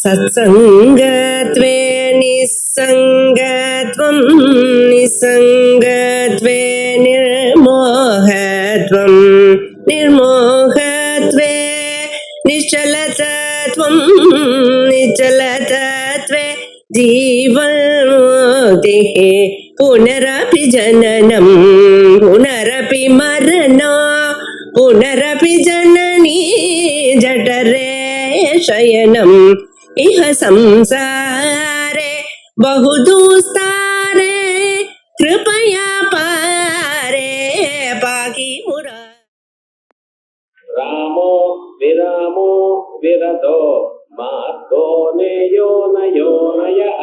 सत्सङ्गत्वे निस्सङ्गत्वं निस्सङ्गत्वे निर्मोहत्वं निर्मोहत्वे निश्चलतत्वं निश्चलतत्वे जीवन्मुक्तिः पुनरपि जननं पुनरपि मरणं पुनरपि जननी जठरे शयनम् इह संसारे बहुदुस्तारे कृपया पारे पाहि मुरा। रामो विरामो विरतो मार्गो नेयो नयो नयः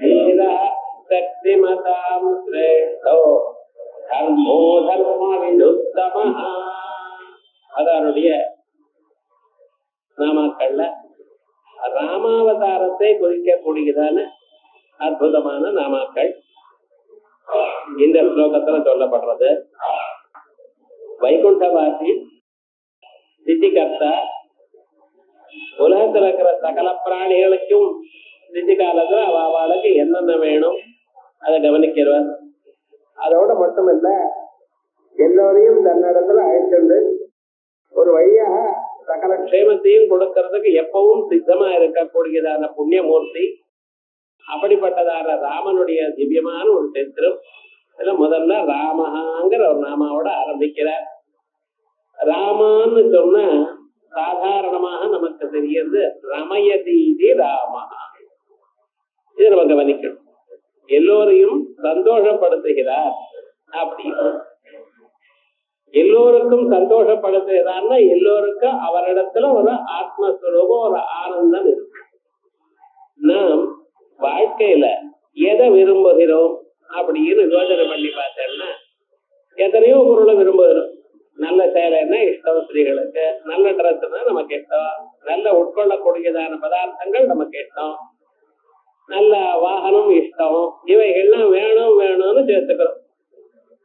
धीरः शक्तिमतां श्रेष्ठो धर्मो धर्मविदुत्तमः. அதனுடைய நாமாக்கள்ல ராமாவதாரத்தை குறிக்கக்கூடியதான அற்புதமான நாமாக்கள் இந்த ஸ்லோகத்துல சொல்லப்படுறது. வைகுண்டவாசி சித்திகர்த்தா உலகத்துல இருக்கிற சகல பிராணிகளுக்கும் சித்தி காலத்துல அவளுக்கு என்னென்ன வேணும் அதை கவனிக்கிறவர். அதோட மட்டுமல்ல, எல்லோரையும் தன்னிடத்துல அழைத்துண்டு ஒரு வழியாக சகல க்ஷேமத்தையும் கொடுக்கறதுக்கு எப்பவும் சித்தமா இருக்கக்கூடியதான புண்ணியமூர்த்தி. அப்படிப்பட்டதான ராமனுடைய திவ்யமான ஒரு சித்திரம். இதுல முதல்ல ராமஹாங்கிற ஒரு நாமாவோட ஆரம்பிக்கிறார். ராமான்னு சொன்னா சாதாரணமாக நமக்கு தெரியுது ரமயதீதி ராமஹா. இது நம்ம கவனிக்கணும். எல்லோரையும் சந்தோஷப்படுத்துகிறார். அப்படி எல்லோருக்கும் சந்தோஷப்படுத்துகிறார்னா எல்லோருக்கும் அவரிடத்துல ஒரு ஆத்மஸ்வரூபம், ஒரு ஆனந்தம் இருக்கு. நாம் வாழ்க்கையில எதை விரும்புகிறோம் அப்படின்னு யோசனை பண்ணி பார்த்தோம்னா எத்தனையோ பொருளை விரும்புகிறோம். நல்ல சேலைன்னா இஷ்டம் ஸ்திரீகளுக்கு, நல்ல ட்ரெஸ்னா நமக்கு இஷ்டம், நல்ல உட்கொள்ளக்கூடியதான பதார்த்தங்கள் நமக்கு இஷ்டம், நல்ல வாகனம் இஷ்டம், இவைகள்லாம் வேணும் வேணும்னு சேர்த்துக்கிறோம்.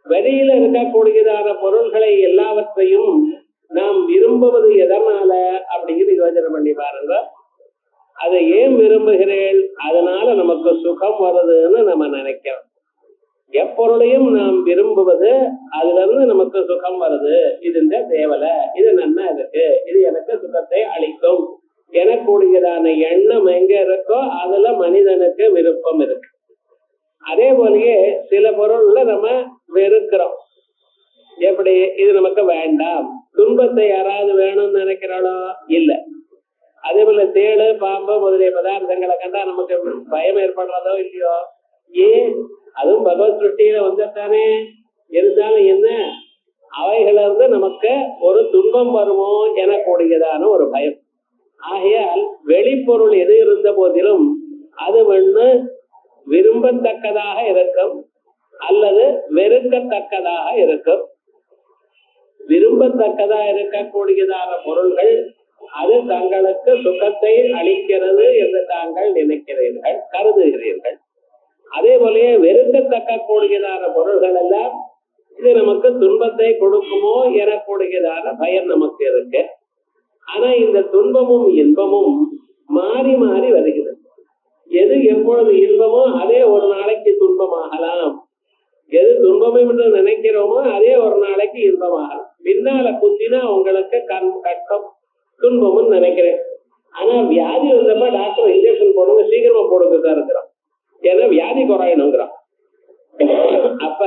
வெளியில இருக்கக்கூடியதான பொருள்களை எல்லாவற்றையும் நாம் விரும்புவது எதனால அப்படின்னு யோசனை பண்ணி பாருங்க. அதை ஏன் விரும்புகிறேன்? அதனால நமக்கு சுகம் வருதுன்னு நம்ம நினைக்கிறோம். எப்பொருளையும் நாம் விரும்புவது அதுல இருந்து நமக்கு சுகம் வருது. இது இந்த தேவலை, இது நன்னா இருக்கு, இது எனக்கு சுகத்தை அளிக்கும் எனக்கூடியதான எண்ணம் எங்க இருக்கோ அதுல மனிதனுக்கு விருப்பம் இருக்கு. அதே போலயே சில பொருள்ல நம்ம வெறுக்கிறோம். எப்படி? இது நமக்கு வேண்டாம். துன்பத்தை யாராவது வேணும்னு நினைக்கிறாளோ? இல்ல. அதே போல தேளு பாம்பு முதலிய பதார்த்தங்களை கண்டா நமக்கு பயம் ஏற்படுறதோ இல்லையோ? ஏன்? அதுவும் பகவத் சிருஷ்டியில வந்துட்டானே. இருந்தாலும் என்ன, அவைகள இருந்து நமக்கு ஒரு துன்பம் வருமோ எனக்கூடியதான ஒரு பயம். ஆகையால் வெளிப்பொருள் எது இருந்த போதிலும் அது ஒண்ணு விரும்பத்தக்கதாக இருக்கும் அல்லது வெறுக்கத்தக்கதாக இருக்கும். விரும்பத்தக்கதா இருக்கக்கூடியதான பொருள்கள் அது தங்களுக்கு சுகத்தை அளிக்கிறது என்று தாங்கள் நினைக்கிறீர்கள், கருதுகிறீர்கள். அதே போலயே வெறுக்கத்தக்க கூடியதான பொருள்கள் எல்லாம் இது நமக்கு துன்பத்தை கொடுக்குமோ எனக்கூடியதான பயம் நமக்கு இருக்கு. ஆனா இந்த துன்பமும் இன்பமும் மாறி மாறி வருகிறது. எது எப்பொழுது இன்பமோ அதே ஒரு நாளைக்கு துன்பமாகலாம். எது துன்பம் என்று நினைக்கிறோமோ அதே ஒரு நாளைக்கு இன்பமாகலாம். பின்னால குத்தினா உங்களுக்கு கஷ்டம் துன்பம்னு நினைக்கிறேன். ஆனா வியாதி வந்தப்ப டாக்டர் இன்ஜெக்ஷன் போடுங்க, சீக்கிரமா போடுங்க தான் இருக்கிறோம். ஏன்னா வியாதி குறையணுங்கிறான். அப்ப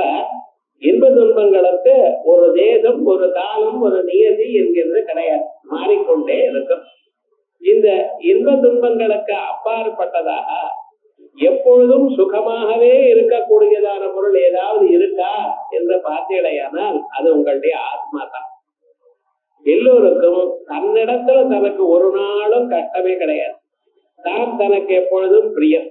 இன்ப துன்பங்களுக்கு ஒரு தேசம், ஒரு காலம், ஒரு நியதி என்கிறது கிடையாது. மாறிக்கொண்டே இருக்கும். இந்த இன்ப துன்பங்களுக்கு அப்பாற்பட்டதாக எப்பொழுதும் சுகமாகவே இருக்கக்கூடியதான பொருள் ஏதாவது இருக்கா என்று பார்த்தீடையானால் அது உங்களுடைய ஆத்மா தான். எல்லோருக்கும் தன்னிடத்துல தனக்கு ஒரு நாளும் கஷ்டமே கிடையாது. தான் தனக்கு எப்பொழுதும் பிரியம்.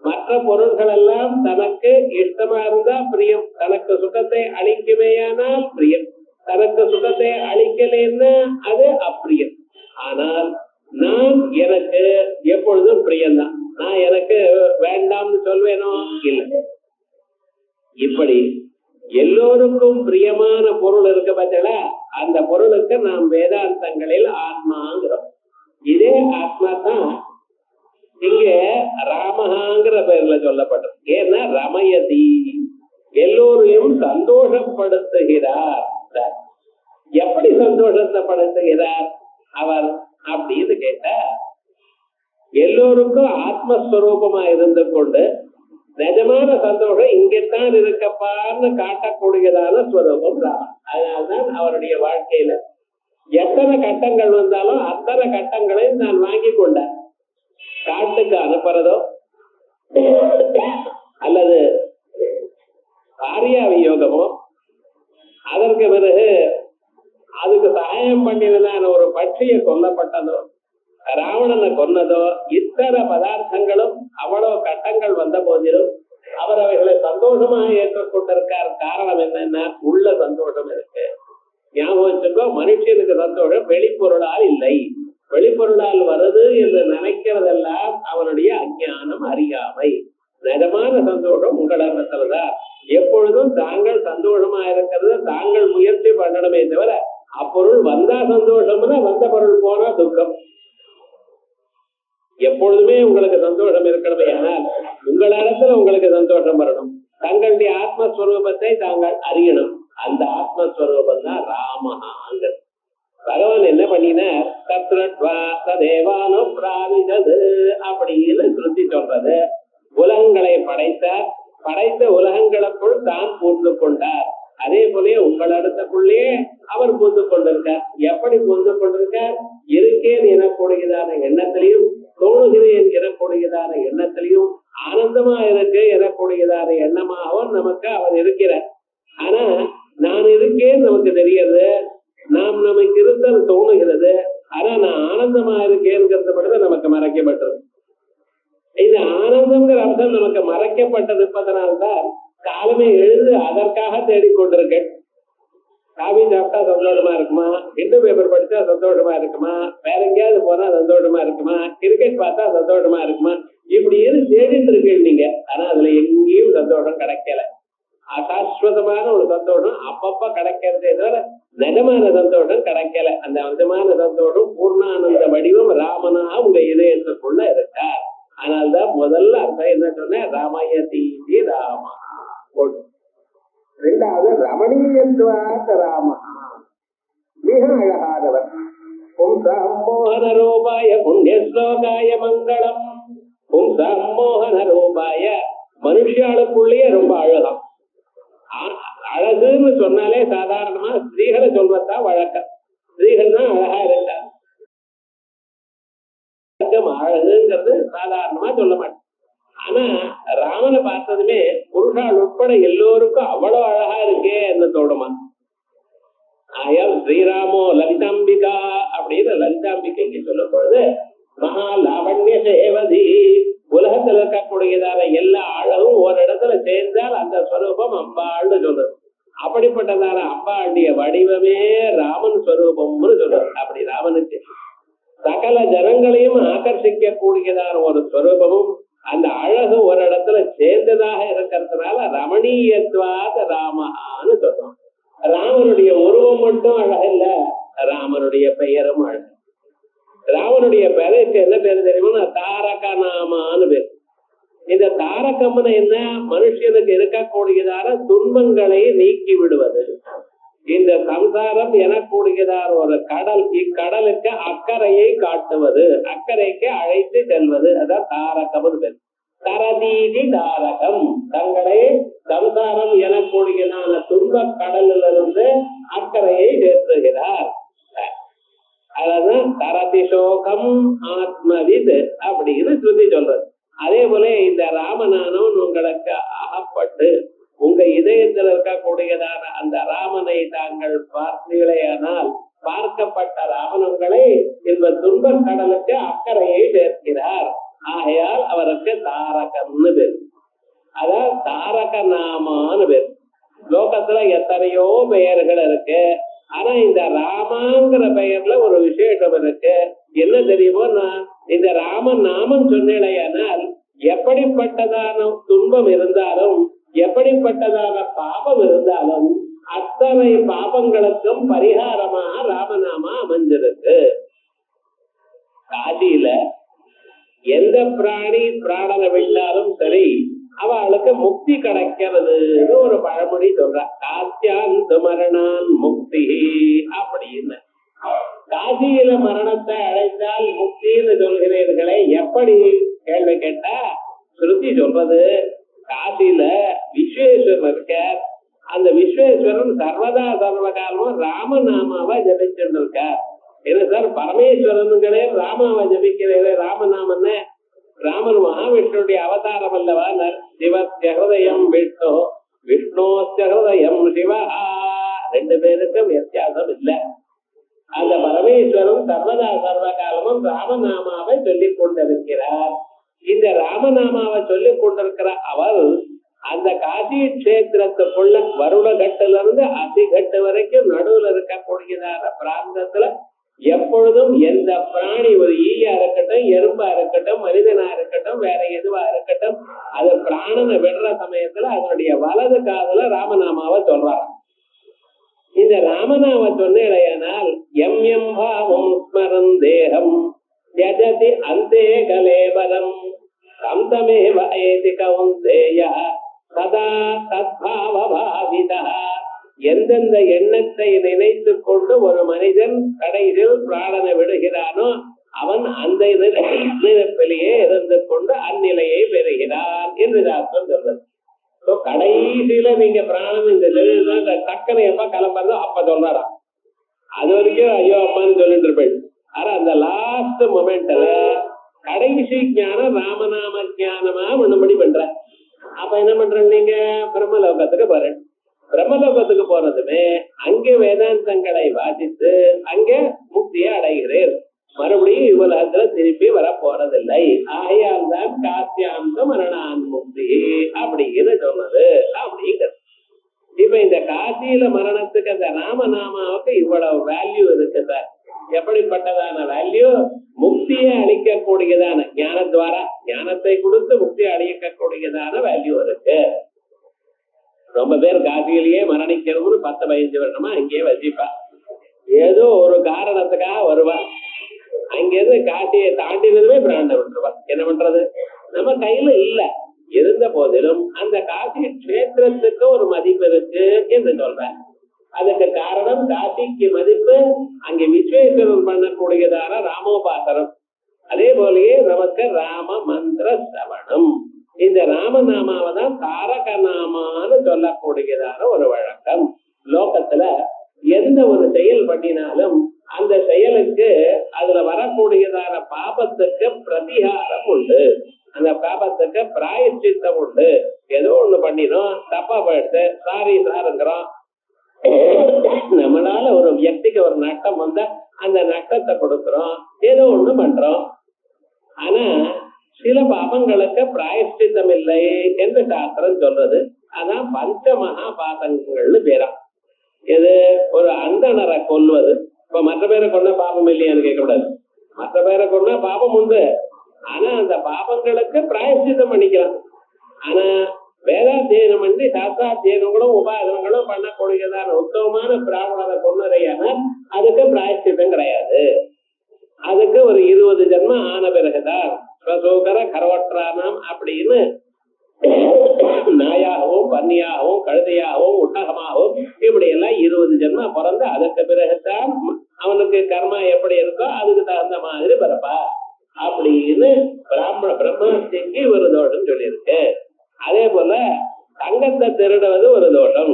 மற்ற பொருள்கள் எல்லாம் தனக்கு இஷ்டமா இருந்தா பிரியம், தனக்கு சுகத்தை அளிக்குமேயானால் பிரியம், தனக்கு சுகத்தை அளிக்கலைன்னா அது அப்பிரியம். ஆனால் நான் எனக்கு எப்பொழுதும் பிரியம்தான். நான் எனக்கு வேண்டாம்னு சொல்வேனோ? இல்லை. இப்படி எல்லோருக்கும் பிரியமான பொருள் இருக்க பார்த்தா அந்த பொருளுக்கு நாம் வேதாந்தங்களில் ஆத்மாங்கிறோம். இதே ஆத்மா தான் இங்க ராமஹாங்கிற பெயர்ல சொல்லப்பட்டது. ஏன்னா ரமயதி, எல்லோரையும் சந்தோஷப்படுத்துகிறார். எப்படி சந்தோஷத்தைப்படுத்துகிறார் அவர் அப்படின்னு கேட்டா, எல்லோருக்கும் ஆத்மஸ்வரூபமா இருந்து கொண்டு நிஜமான சந்தோஷம் இங்கத்தான் இருக்கப்பான்னு காட்டக்கூடியதான ஸ்வரூபம் ராமன். அதனால்தான் அவருடைய வாழ்க்கையில எத்தனை கட்டங்கள் வந்தாலும் அத்தனை கட்டங்களையும் நான் வாங்கி கொண்டேன். காட்டுக்கு அனுப்புறதோ அல்லது ஆரியா வியோகமோ, அதற்கு பிறகு அதுக்கு சகாயம் பண்ணினதான ஒரு பட்சியை கொல்லப்பட்டதோ, ராவணனை கொன்னதோ, இத்தனை பதார்த்தங்களும் அவ்வளவு கட்டங்கள் வந்த போதிலும் அவர் அவைகளை சந்தோஷமாக ஏற்றுக்கொண்டிருக்கார். காரணம் என்னன்னா உள்ள சந்தோஷம் இருக்கு. ஞாபகம் வச்சுக்கோ, மனுஷனுக்கு சந்தோஷம் வெளிப்பொருளால் இல்லை. வெளிப்பொருளால் வருது என்று நினைக்கிறதெல்லாம் அவனுடைய அஞ்ஞானம், அறியாமை. நிஜமான சந்தோஷம் உங்களிடத்துலதான். எப்பொழுதும் தாங்கள் சந்தோஷமா இருக்கிறது தாங்கள் முயற்சி பண்ணணுமே தவிர அப்பொருள் வந்தா சந்தோஷம்னா வந்த பொருள் போனா துக்கம். எப்பொழுதுமே உங்களுக்கு சந்தோஷம் இருக்கணுமே, ஆனால் உங்களிடத்துல உங்களுக்கு சந்தோஷம் வரணும். தங்களுடைய ஆத்மஸ்வரூபத்தை தாங்கள் அறியணும். அந்த ஆத்மஸ்வரூபம் தான் ராமஹாங்கிறது. பகவான் என்ன பண்ணினார், தத்ரட்வா ததேவானோ பிராவிதது அப்படின்னு சுருத்தி சொல்றது. உலகங்களை படைத்தார், படைத்த உலகங்களுக்குள் தான் பூந்து கொண்டார். அதே போல உங்களிடத்துக்குள்ளே அவர் பூந்து கொண்டிருக்கார். எப்படி பூந்து கொண்டிருக்கார்? இருக்கேன் எனக்கூடியதான எண்ணத்திலையும், தோணுகிறேன் எனக்கூடியதான எண்ணத்திலையும், ஆனந்தமா இருக்கு எனக்கூடியதான எண்ணமாகவும் நமக்கு அவர் இருக்கிறார். ஆனா நான் இருக்கேன் நமக்கு தெரியாது, நமக்கு இருந்தது தோணுகிறது. ஆனா நான் ஆனந்தமா இருக்கேங்கிறது மட்டும் நமக்கு மறைக்கப்பட்டது. இந்த ஆனந்தம்ங்கிற அம்சம் நமக்கு மறைக்கப்பட்டிருப்பதனால்தான் காலமே எழுந்து அதற்காக தேடிக்கொண்டிருக்கேன். காபி சாப்பிட்டா சந்தோஷமா இருக்குமா, ஹிந்து பேப்பர் படிச்சா சந்தோஷமா இருக்குமா, வேற எங்கேயாவது போனா சந்தோஷமா இருக்குமா, கிரிக்கெட் பார்த்தா சந்தோஷமா இருக்குமா, இப்படி தேடிட்டு இருக்கேன் நீங்க. ஆனா அதுல எங்கேயும் சந்தோஷம் கிடைக்கல. அசாஸ்வதமான ஒரு சந்தோஷம் அப்பப்ப கிடைக்கிறதே தவிர நிஜமான சந்தோஷம் கிடைக்கல. அந்த நிஜமான சந்தோஷம் பூர்ணானந்த வடிவம் ராமனா உங்க இதயத்துக்குள்ள இருக்கார். ஆனால்தான் முதல்ல அர்த்தம் என்ன சொன்ன, ராமயதி ராமா. ரெண்டாவது ரமணீயத்வாத் ராம, மிக அழகானவர். பும்சம்மோகன ரூபாய புண்ணிய ஸ்லோகாய மங்களம். பும்சம்மோகன ரூபாய, மனுஷாளுக்குள்ளேயே ரொம்ப அழகாம். அழகுன்னு சொன்னாலே சாதாரணமா ஸ்திரீகளை சொல்வதுதான் வழக்கம். ஸ்திரீகள் தான் அழகா இருக்காங்க. அழகுங்கிறது சாதாரணமா சொல்ல மாட்டேன். ஆனா ராமனை பார்த்ததுமே புருஷால் உட்பட எல்லோருக்கும் அவ்வளவு அழகா இருக்கே என்ன தோணுமா. ஆயால் ஸ்ரீராமோ லலிதாம்பிகா அப்படின்னு லலிதாம்பிகைக்கு சொல்லும் பொழுது மகா லாவண்ய சேவதி, உலகத்துல இருக்கக்கூடியதான எல்லா அழகும் ஒரு இடத்துல சேர்ந்தால் அந்த ஸ்வரூபம் அம்பாள்னு சொல்றது. அப்படிப்பட்டதான அம்பாளுடைய வடிவமே ராமன் ஸ்வரூபம்னு சொல்றது. அப்படி ராமனுக்கு சகல ஜனங்களையும் ஆகர்ஷிக்க கூடியதான ஒரு ஸ்வரூபமும் அந்த அழகு ஒரு இடத்துல சேர்ந்ததாக இருக்கிறதுனால ரமணீயத்வாத ராமஹான்னு சொல்றோம். ராமனுடைய உருவம் மட்டும் அழகில்ல, ராமனுடைய பெயரும் அழகு. ராமனுடைய பெயருக்கு என்ன பேரு தெரியுமா, தாரக நாமான்னு பேர். இந்த தாரகம்னு என்ன, மனுஷனுக்கு இருக்கக்கூடியதான துன்பங்களை நீக்கி விடுவது. இந்த சம்சாரம் எனக்கூடியதான ஒரு கடல், இக்கடலுக்கு அக்கறையை காட்டுவது, அக்கறைக்கு அழைத்து செல்வது, அதான் தாரகம் பேர். தரதீதி தாரகம், தங்களை சம்சாரம் எனக்கூடியதான துன்ப கடலிலிருந்து அக்கறையை சேர்த்துகிறார். அதான் தரதி சோகம் ஆத்மவித் அப்படின்னு சொல்லி சொல்றது. அதே போல இந்த ராமனானவன் உங்களுக்கு அகப்பட்டு உங்க இதயத்தில் இருக்கக்கூடியதான அந்த ராமனை தாங்கள் பார்த்தீர்களேயானால், பார்க்கப்பட்ட ராமன் உங்களை இந்த துன்ப கடலுக்கு அக்கறையை சேர்க்கிறார். ஆகையால் அவருக்கு தாரகம்னு பேர். அதான் தாரக நாமான்னு பேர். லோகத்துல எத்தனையோ பெயர்கள் இருக்கு. ஆனா இந்த ராமாங்கிற பெயர்ல ஒரு விசேஷம் இருக்கு. என்ன தெரியுமோ, இந்த ராமன் நாமம் சொன்னேனால் எப்படிப்பட்டதான துன்பம் இருந்தாலும், எப்படிப்பட்டதான பாபம் இருந்தாலும் அத்தனை பாபங்களுக்கும் பரிகாரமாக ராமநாமா அமைஞ்சிருக்கு. காசியில எந்த பிராணி பிராணனை விட்டாலும் சரி அவளுக்கு முக்தி கிடைக்கிறதுன்னு ஒரு பழமொழி சொல்ற. காசியாந்து மரணான் முக்தி அப்படின்னு. காசியில மரணத்தை அடைந்தால் முக்தின்னு சொல்கிறீர்களே, எப்படி கேள்வி கேட்டா ஸ்ருதி சொல்றது, காசியில விஸ்வேஸ்வரன் இருக்கார். அந்த விஸ்வேஸ்வரன் சர்வதா சர்வகாலமும் ராமநாமாவா ஜபிச்சுட்டு இருக்கார். என்ன சார் பரமேஸ்வரனுங்களே ராமாவை ஜபிக்கிறீங்களே, ராமநாமன்னு? ராமன் மகாவிஷ்ணுடைய அவதாரம் அல்லவா? சிவஸ்ய ஹிருதயம் விஷ்ணு, விஷ்ணோஸ்ய ஹிருதயம் சிவா. ரெண்டு பேருக்கும் வித்தியாசம் இல்லை. அந்த பரமேஸ்வரன் சர்வதா சர்வகாலமும் ராமநாமாவை சொல்லிக் கொண்டிருக்கிறார். இந்த ராமநாமாவை சொல்லிக் கொண்டிருக்கிற அவர் அந்த காசி கஷேத்திரத்துக்குள்ள வருணகட்டுல இருந்து அதிகட்டு வரைக்கும் நடுவுல இருக்கக்கூடியதான பிராந்தத்துல எப்பொழுதும் எந்த பிராணி, ஒரு ஈயா இருக்கட்டும், எறும்பா இருக்கட்டும், மனிதனா இருக்கட்டும், வேற எதுவா இருக்கட்டும், அது பிராணனை விடுற சமயத்துல அதனுடைய வலது காதுல ராமநாமாவை சொல்றாங்க. இந்த ராமநாம சொன்னேனால் எம் எம் பாவம் ஸ்மரன் தேகம் யஜதி அந்தே கலேவரம் சந்தமேவ ஏதி கௌந்தேய சதா தத்பாவ பாவிதா. எந்தெந்த எண்ணத்தை நினைத்து கொண்டு ஒரு மனிதன் கடைசியில் பிராணனை விடுகிறானோ அவன் அந்த நினைப்பிலேயே இருந்து கொண்டு அந்நிலையை பெறுகிறான் என்று சாஸ்திரம் சொல்றது. கடைசியில நீங்க பிராணம் இந்த டக்குனை எப்ப கிளம்புறதோ அப்ப சொல்றாரா, அது வரைக்கும் ஐயோ அப்பான்னு சொல்லிட்டு இருப்பேன். ஆனா அந்த லாஸ்ட் மொமெண்ட்ல கடைசி ஞானம் ராமநாம ஞானமா ஒண்ணுபடி பண்ற. அப்ப என்ன பண்ற, நீங்க பிரம்மலோகத்துக்கு போறேன். பிரம்மலோகத்துக்கு போறதுமே அங்கே வேதாந்தங்களை வாசித்து அங்கே முக்தியை அடைகிறேன். மறுபடியும் இவ்வளவுல திருப்பி வர போறதில்லை. ஆகையால் தான் காசியாந்த மரணான் முக்தி அப்படின்னு சொன்னது அப்படிங்கிறது. இப்ப இந்த காசியில மரணத்துக்கு அந்த ராமநாமாவுக்கு இவ்வளவு வேல்யூ இருக்கு சார். எப்படிப்பட்டதான வேல்யூ? முக்தியை அளிக்கக்கூடியதான ஞானத்வாரா, ஞானத்தை கொடுத்து முக்தியை அளிக்கக்கூடியதான வேல்யூ இருக்கு. ரொம்ப பேர் காசியிலேயே மரணிக்கிறவரு 10-15 வருஷமா அங்கேயே வசிப்பா. ஏதோ ஒரு காரணத்துக்காக வருவா. அங்கிருந்து காசியை தாண்டினதுமே பிராண்ட விட்டுருவா. என்ன பண்றது? நம்ம கையில இல்ல. இருந்த போதிலும் அந்த காசி கஷேத்திரத்துக்கு ஒரு மதிப்பு இருக்கு என்று சொல்றேன். அதுக்கு காரணம் காசிக்கு மதிப்பு அங்கே விஸ்வேஸ்வரன் பண்ணக்கூடியதான ராமோபாசனம். அதே போலயே நமக்கு ராம மந்திர சவணம். இந்த ராமநாமாவை தான் தாரக நாமான்னு சொல்லக்கூடியதான ஒரு வழக்கம். லோகத்துல எந்த ஒரு செயல் பண்ணினாலும் அந்த செயலுக்கு அதுல வரக்கூடியதான பாபத்துக்கு பிரதிகாரம் உண்டு, அந்த பாபத்துக்கு பிராயச்சித்தம் உண்டு. ஏதோ ஒண்ணு பண்ணினோம், தப்பா போயிடுச்சு, சாரி சாருங்கிறோம். நம்மளால ஒரு வியக்திக்கு ஒரு நட்டம் வந்தா அந்த நட்டத்தை கொடுக்கிறோம், ஏதோ ஒண்ணு பண்றோம். ஆனா சில பாபங்களுக்கு பிராயஷ்சித்தம் இல்லை என்று சாஸ்திரம் சொல்றது. அதான் பஞ்ச மகா பாதங்கள்னு பேரா. எது? ஒரு அந்தணரை கொல்வது. இப்ப மற்ற பேரை கொண்டா பாபம் இல்லையான்னு கேட்கக்கூடாது. மற்ற பேரை கொண்டா பாபம் உண்டு. ஆனா அந்த பாபங்களுக்கு பிராயஷ்சித்தம் பண்ணிக்கலாம். ஆனா வேதாத்தியனம் பண்ணி சாஸ்திராத்தியனங்களும் உபாசனங்களும் பண்ணக்கூடியதான உத்தமமான பிராமணரை கொன்னதையான அதுக்கு பிராயஷ்சித்தம் கிடையாது. அதுக்கு ஒரு 20 ஜென்மம் ஆன பிறகுதான் ஸ்வசோகர கரவற்றானாம் அப்படின்னு நாயாகவும் பன்னியாகவும் கழுதையாகவும் ஒட்டகமாகவும் இப்படி எல்லாம் 20 ஜென்மா பிறந்து அதுக்கு பிறகுதான் அவனுக்கு கர்மா எப்படி இருக்கோ அதுக்கு தகுந்த மாதிரி பிறப்பா அப்படின்னு பிரம்மஹத்திக்கு ஒரு தோஷம் சொல்லியிருக்கு. அதே போல தங்கத்தை திருடுவது ஒரு தோஷம்.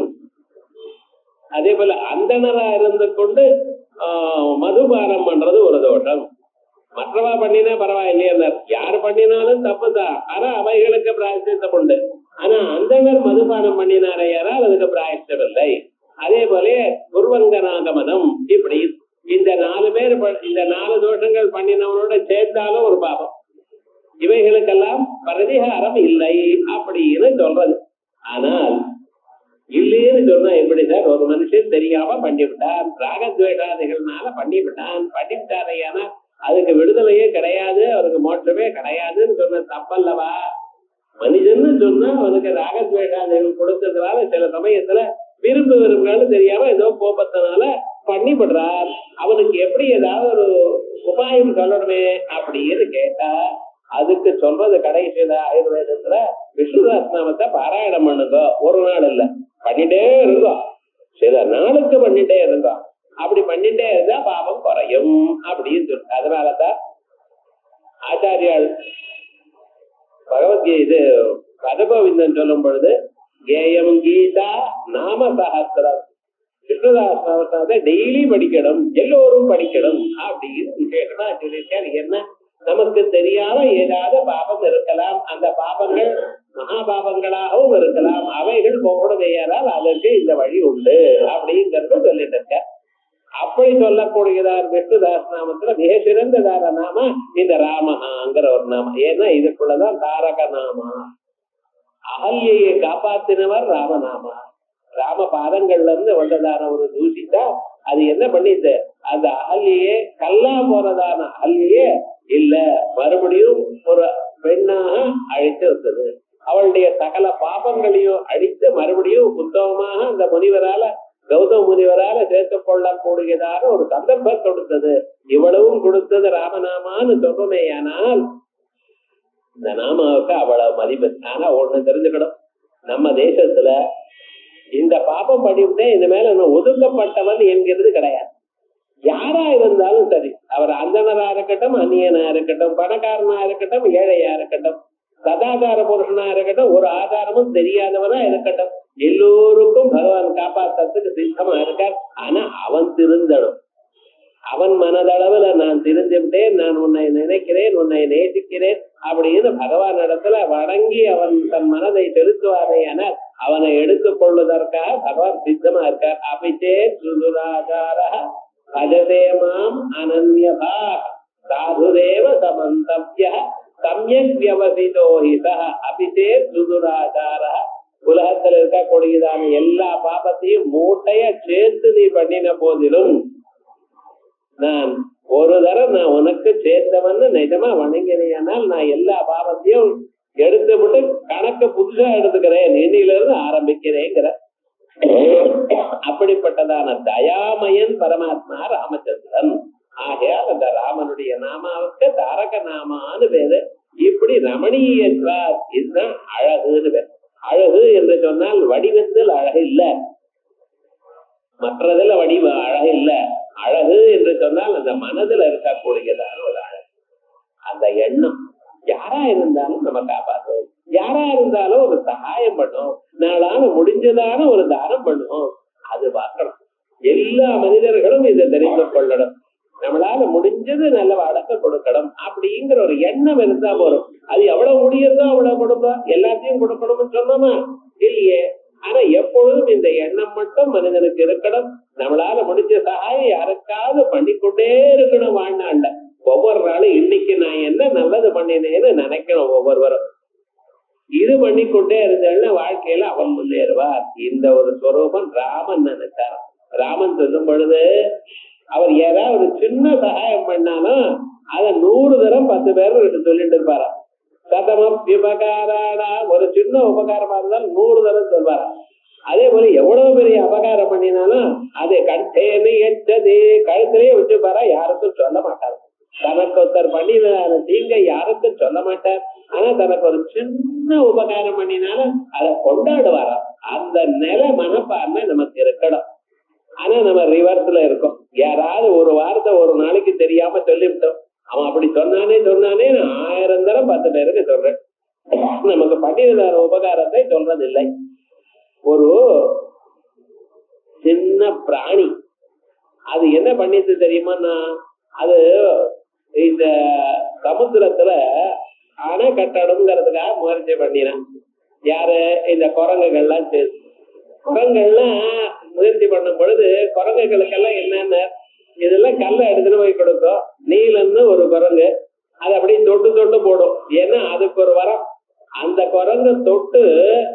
அதே போல அந்தணரா இருந்து கொண்டு மதுபானம் பண்றது ஒரு தோஷம். மற்றவா பண்ணினா பரவாயில்லையா, யாரு பண்ணினாலும் தப்புதான். ஆனா அவைகளுக்கு பிராயஷ்சித்தம் உண்டு. ஆனா அந்தணர் மதுபானம் பண்ணினாரே யாரால் அதுக்கு பிராயஷ்டம் இல்லை. அதே போல குர்வங்கனாகமனம். இப்படி இந்த 4 பேர் இந்த 4 தோஷங்கள் பண்ணினவனோட சேர்த்தாலும் ஒரு பாபம். இவைகளுக்கெல்லாம் பிரதிகாரம் இல்லை அப்படின்னு சொல்றது. ஆனால் இல்லைன்னு சொன்னா எப்படி சார்? ஒரு மனுஷன் தெரியாம பண்ணிவிட்டான், ராகத்வேஷாதிகள்னால பண்ணிவிட்டாரையானா அதுக்கு விடுதலையே கிடையாது, அவருக்கு மோட்சமே கிடையாதுன்னு சொன்ன தப்பல்லவா? மனிதன்னு சொன்னா அவனுக்கு ராகத்வேஷாதிகள் கொடுத்ததுனால சில சமயத்துல விரும்பு விரும்புனாலும் தெரியாம ஏதோ கோபத்தினால பண்ணிவிடுறார். அவனுக்கு எப்படி ஏதாவது ஒரு உபாயம் சொல்லணுமே அப்படின்னு கேட்டா அதுக்கு சொல்றது கடைசியில ஆயுர்வேதத்துல விஷ்ணு சஹஸ்ரநாமத்தை பாராயணம் பண்ணுங்க. ஒரு நாள் இல்ல, பண்ணிட்டே இருந்தோம், சில நாளுக்கு பண்ணிட்டே இருந்தோம். அப்படி பண்ணிட்டே இருந்தா பாவம் குறையும் அப்படின்னு சொல்லு. அதனாலதான் ஆச்சாரியால் பகவத்கீதை இது பதகோவிந்தன் சொல்லும் பொழுது கேயம் கீதா நாம சஹஸ்ரம், விஷ்ணு சஹஸ்ரநாமத்தை டெய்லி படிக்கணும், எல்லோரும் படிக்கணும் அப்படின்னு விசேஷமா சொல்லியிருக்காரு. என்ன, நமக்கு தெரியாம ஏதாவது பாபம் இருக்கலாம், அந்த பாபங்கள் மகாபாபங்களாகவும் இருக்கலாம், அவைகள் போடுதையானால் அதற்கு இந்த வழி உண்டு அப்படிங்கிறது சொல்லிட்டு இருக்க. அப்படி சொல்லக்கூடியதார் விஷ்ணு சஹஸ்ரநாமத்துல மிக சிறந்ததார நாம இந்த ராமஹாங்கிற ஒரு நாமம். ஏன்னா இதுக்குள்ளதான் தாரக நாமா, அகல்யை காப்பாத்தினவர் ராமநாமா. ராம பாதங்கள்ல இருந்து வந்ததான ஒரு தூசித்தா அது என்ன பண்ணிட்டு அந்த அகல்யே கல்லா போறதான அகல்யே இல்ல, மறுபடியும் ஒரு பெண்ணாக அழைத்து வந்தது. அவளுடைய சகல பாபங்களையும் அழித்து மறுபடியும் உத்தமமாக அந்த முனிவரால, கௌதம முனிவரால சேர்த்துக் கொள்ளக்கூடியதான ஒரு சந்தர்ப்பம் கொடுத்தது. இவ்வளவும் கொடுத்தது ராமநாமான்னு சொல்றமேயானால் இந்த நாமாவுக்கு அவ்வளவு மதிப்பு. ஆனா ஒண்ணு தெரிஞ்சுக்கணும், நம்ம தேசத்துல இந்த பாப்பம் படிவிட்டே இந்த மேல ஒதுக்கப்பட்டவன் என்கிறது கிடையாது. யாரா இருந்தாலும் சரி, அவர் அந்தனரா இருக்கட்டும், அந்நியனா இருக்கட்டும், பணக்காரனா இருக்கட்டும், ஏழையா இருக்கட்டும், சதாச்சார புருஷனா இருக்கட்டும், ஒரு ஆதாரமும் தெரியாதவனா இருக்கட்டும், எல்லோருக்கும் பகவான் காப்பாற்றுறதுக்கு சித்தமா இருக்கார். ஆனா அவன் திருந்தணும். அவன் மனதளவுல நான் திருந்திவிட்டேன், நான் உன்னை நினைக்கிறேன், உன்னை நேசிக்கிறேன் அப்படின்னு பகவான் இடத்துல வணங்கி அவன் தன் மனதை செலுத்துவாரே என அவனை எடுத்துக் கொள்வதற்காக பகவான் சித்தமா இருக்கார். அபிச்சே சுதுராச்சார அஜதேமாம் அனன்யபா சாதுரேவ சமந்தவ்ய சம்யக் வியவசிதோஹிதா. அபிச்சே சுதுராச்சார, உலகத்தில் இருக்கக்கூடியதான எல்லா பாபத்தையும் மூட்டைய சேர்த்து நீ பண்ணின போதிலும் நான் ஒரு தரம் நான் உனக்கு சேர்த்தவன்னு நிஜமா வணங்கினால் நான் எல்லா பாவத்தையும் எடுத்து விட்டு கணக்கு புதுசா எடுத்துக்கிறேன், இன்னிலிருந்து ஆரம்பிக்கிறேங்கிற அப்படிப்பட்டதான தயாமயன் பரமாத்மா ராமச்சந்திரன். ஆகையால் அந்த ராமனுடைய நாமாவுக்கு தாரக நாமான்னு பேரு. இப்படி ரமணீயத்வார், இதுதான் அழகுன்னு பேர். அழகு என்று சொன்னால் வடிவத்தில் அழகு இல்ல, மற்றதுல வடிவ அழகு இல்ல. அழகு என்று சொன்னால் அந்த மனதுல இருக்கக்கூடியதான ஒரு அழகு, அந்த எண்ணம். யாரா இருந்தாலும் நம்ம காப்பாற்றும், யாரா இருந்தாலும் ஒரு சகாயம் பண்ணும், நாளான முடிஞ்சதான ஒரு தானம் பண்ணும், அது பார்க்கணும். எல்லா மனிதர்களும் இதை தெரிந்து கொள்ளணும். நம்மளால முடிஞ்சது நல்ல வழக்க கொடுக்கணும் அப்படிங்கிற ஒரு எண்ணம் இருந்தா போறோம். அது எவ்வளவு முடியுதோ அவ்வளவு கொடுப்போம், எல்லாத்தையும் கொடுக்கணும்னு சொன்னோமா இல்லையே. ஆனா எப்பொழுதும் இந்த எண்ணம் மட்டும் மனிதனுக்கு இருக்கணும். நம்மளால முடிஞ்ச சகாயம் யாருக்காவது பண்ணிக்கொண்டே இருக்கணும் வாழ்நாள்ல. ஒவ்வொரு நாளும் இன்னைக்கு நான் என்ன நல்லது பண்ணினேன்னு நினைக்கணும் ஒவ்வொருவரும். இது பண்ணிக்கொண்டே இருந்தேன்னா வாழ்க்கையில அவன் முன்னேறுவார். இந்த ஒரு ஸ்வரூபம் ராமன் நினைச்சார். ராமன் சொல்லும் பொழுது அவர் ஏதாவது ஒரு சின்ன சகாயம் பண்ணாலும் அதை 100 தரம் 10 பேர் சொல்லிட்டு இருப்பாராம். சதமப்யுபகாராடா, ஒரு சின்ன உபகாரமா இருந்தாலும் 100 தரம் சொல்வாராம். அதே போல எவ்வளவு பெரிய அபகாரம் பண்ணினாலும் அதை கண்டேன்னு எச்சதே கழுத்திலேயே வச்சுப்பாரா, யாருக்கும் சொல்ல மாட்டார். தனக்கு ஒருத்தர் பண்ணினால தீங்க யாருக்கும் சொல்ல மாட்டார். ஆனா தனக்கு ஒரு சின்ன உபகாரம் பண்ணினாலும் அதை கொண்டாடுவாராம். அந்த நில மனப்பான்மை நமக்கு இருக்கணும். ஆனா நம்ம ரிவர்ஸ்ல இருக்கோம். யாராவது ஒரு வார்த்தை ஒரு நாளைக்கு தெரியாம சொல்லிவிட்டோம், அவன் அப்படி சொன்னானே நான் 1000 தரம் 10 பேருக்கு சொல்றேன். நமக்கு பண்ணினதான உபகாரத்தை சொல்றதில்லை. ஒரு சின்ன பிராணி அது என்ன பண்ணிட்டு தெரியுமா, அது இந்த சமுத்திரத்துல அணை கட்டணுங்கிறதுக்காக முயற்சி பண்ணினான். யாரு, இந்த குரங்குகள்லாம் சேர்த்து. குரங்குகள்லாம் முயற்சி பண்ணும் பொழுது குரங்குகளுக்கெல்லாம் என்னென்ன, இதெல்லாம் கல்லை எடுத்துட்டு போய் கொடுக்கும். நீலன்னு ஒரு குரங்கு அதை அப்படியே தொட்டு தொட்டு போடும். ஏன்னா அதுக்கு ஒரு வரம். அந்த குரங்கு தொட்டு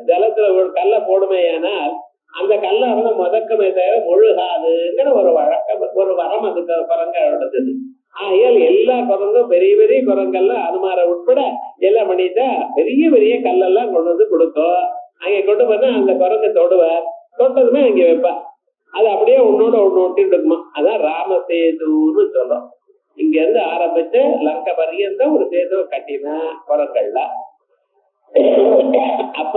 ஜலத்துல ஒரு கல்லை போடுமே, ஆனால் அந்த கல்லை வந்து முதக்கமே தவிர முழுகாதுங்கிற ஒரு வழக்கம், ஒரு வரம் அதுக்கு குரங்கோடது. ஆகையால் எல்லா குரங்கும் பெரிய பெரிய குரங்கெல்லாம் அனுமார உட்பட எல்லாம் பண்ணிட்டா பெரிய பெரிய கல்லெல்லாம் கொண்டு வந்து கொடுக்கும். அங்க கொண்டு போனா அந்த குரங்கு தொடுவார், தொட்டதுமே அங்க வைப்பார். அது அப்படியே உன்னோட ஒண்ணு ஒட்டிட்டு இருக்குமா. அதான் ராமசேதுன்னு சொல்றோம். இங்க இருந்து ஆரம்பிச்சு லங்கை பரியந்தம் ஒரு சேதுவை கட்டினா குரங்கள்ல. அப்ப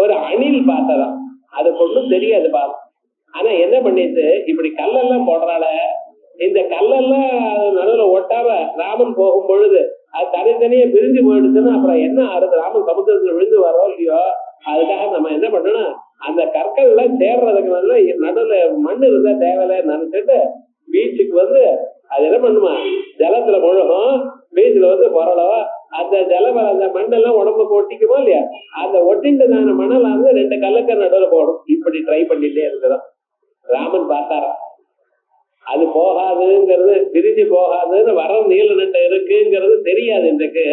ஒரு அணில் பார்த்ததாம், அதுக்கு ஒண்ணும் தெரியாது பாவம். ஆனா என்ன பண்ணிட்டு இப்படி கல்லெல்லாம் போடுறால, இந்த கல்லெல்லாம் நடுவுல ஒட்டாம ராமன் போகும் பொழுது அது தனித்தனியே பிரிஞ்சு போயிடுச்சுன்னா அப்புறம் என்ன ஆறுது, ராமன் சமுத்திரத்துல விழுந்து வரோம் இல்லையோ. அதுக்காக நம்ம என்ன பண்ணணும், அந்த கற்கள் எல்லாம் சேர்றதுக்கு வந்து நடுவுல மண்ணு இருந்தா தேவையில்லைன்னு நினைச்சிட்டு பீச்சுக்கு வந்து அது என்ன பண்ணுமா, ஜலத்துல முழுகும், பீச்சுல வந்து புரளும். அந்த ஜலம் அந்த மண்ணெல்லாம் உடம்புக்கு ஒட்டிக்குமோ இல்லையா, அந்த ஒட்டிட்டு நான் மணல் வந்து 2 கல்லுக்கு நடுவில் போடும். இப்படி ட்ரை பண்ணிட்டே இருக்குதான். ராமன் பார்த்தாரா, அது போகாதுங்கிறது, பிரிஞ்சு போகாதுன்னு வர நீல நட்டை இருக்குங்கிறது தெரியாது. இன்றைக்கு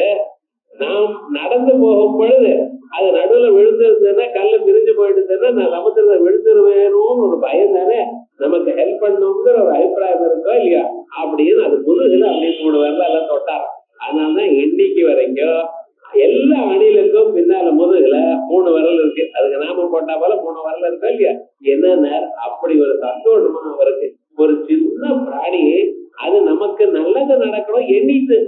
நாம் நடந்து போகும் பொழுது அது நடுவுல விழுந்துருந்ததுன்னா, கல்லு பிரிஞ்சு போயிடுதுன்னா நான் சமுத்திரத்தை விழுந்துருவேணும்னு ஒரு பயம் தானே, நமக்கு ஹெல்ப் பண்ணுங்கிற ஒரு அபிப்பிராயம் இருக்கோ இல்லையா. அப்படின்னு அது முதுகுல அப்படின்னு 3 வரல எல்லாம் தொட்டாராம். அதனாலதான் இன்னைக்கு வரைக்கும் எல்லா அணிலுக்கும் பின்னால முதுகுல 3 விரல் இருக்கு. அதுக்கு நாமம் போட்டா போல 3 விரல் இருக்கா இல்லையா. என்னன்னா அப்படி ஒரு சந்தோஷமா அவருக்கு. ஒரு சின்ன பிராணி அது நமக்கு நல்லது நடக்கணும் எண்ணிட்டு,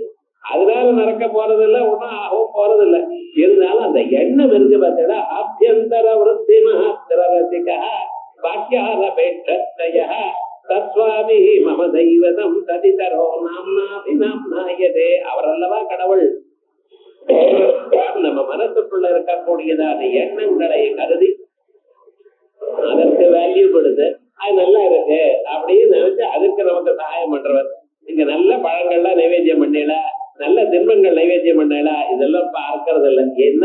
அதனால நடக்க போறதில்ல, ஒன்னும் ஆகவும் போறதில்லை. இருந்தாலும் அந்த எண்ணம் இருக்கு பார்த்தா, ஆபியந்தர விருத்தி மாத்திர ரசிகா வாக்கியாரபேட்சய தஸ்வாமி மம தெய்வதம் ததிதரோ நாம்நாயதே. அவர் அல்லவா கடவுள். நம்ம மனசுக்குள்ள இருக்கக்கூடியதான எண்ணங்களை கருதி அதற்கு வேல்யூ கொடுத்து அது நல்லா இருக்கு அப்படின்னு நினைச்சு அதுக்கு நமக்கு சகாயம் பண்றவர். இங்க நல்ல பழங்கள்லாம் நைவேத்தியம் பண்ணல, நல்ல தின்பங்கள் நைவேத்தியம் பண்ணல, இதெல்லாம் பார்க்கறது இல்லை. என்ன,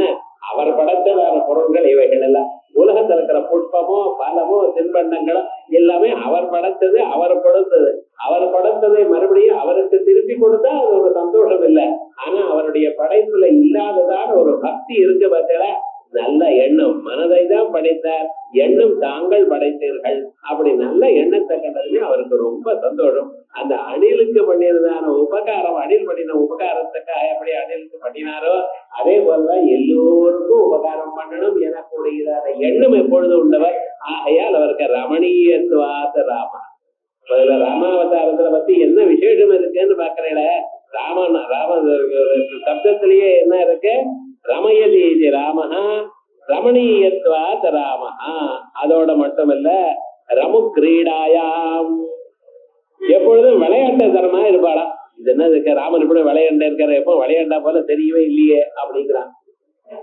அவர் படைச்சதான பொருள்கள் இவைகள் எல்லாம். உலகத்துல இருக்கிற புஷ்பமோ பலமோ தின்பண்டங்களோ எல்லாமே அவர் படைச்சது, அவர் கொடுத்தது. அவர் படைத்ததை மறுபடியும் அவருக்கு திருப்பி கொடுத்தா அது ஒரு சந்தோஷம் இல்லை. ஆனா அவருடைய படைப்புல இல்லாததான ஒரு பக்தி இருக்கு பார்த்தா, நல்ல எண்ணம், மனதை தான் படைத்தார், எண்ணம் தாங்கள் படைத்தீர்கள். அப்படி நல்ல எண்ணத்தை கண்டதுமே அவருக்கு ரொம்ப சந்தோஷம். அந்த அணிலுக்கு பண்ணியிருந்தான உபகாரம், அணில் பண்ணின உபகாரத்துக்காக எப்படி அணிலுக்கு பண்ணினாரோ அதே போலதான் எல்லோருக்கும் உபகாரம் பண்ணணும் எனக்கூடியதான எண்ணம் எப்பொழுது உள்ளவர். ஆகையால் அவருக்கு ரமணீயத்துவாத ராமா. அதுல ராமாவதாரத்துல பத்தி என்ன விசேஷம் இருக்குன்னு பாக்குறேன். ராம சப்தத்திலேயே என்ன இருக்கு, ரமயதி ராமஹா ரமணீயத்வாத் ராமஹா. அதோட மட்டுமல்ல, ரமு கிரீடாயாம் எப்பொழுதும் விளையாட்டு தரமா இருப்பாளா. இது என்ன இருக்கு, ராமன் இப்படி விளையாண்டே இருக்காரு, எப்போ விளையாண்டா போல தெரியவே இல்லையே அப்படிங்கிறான்.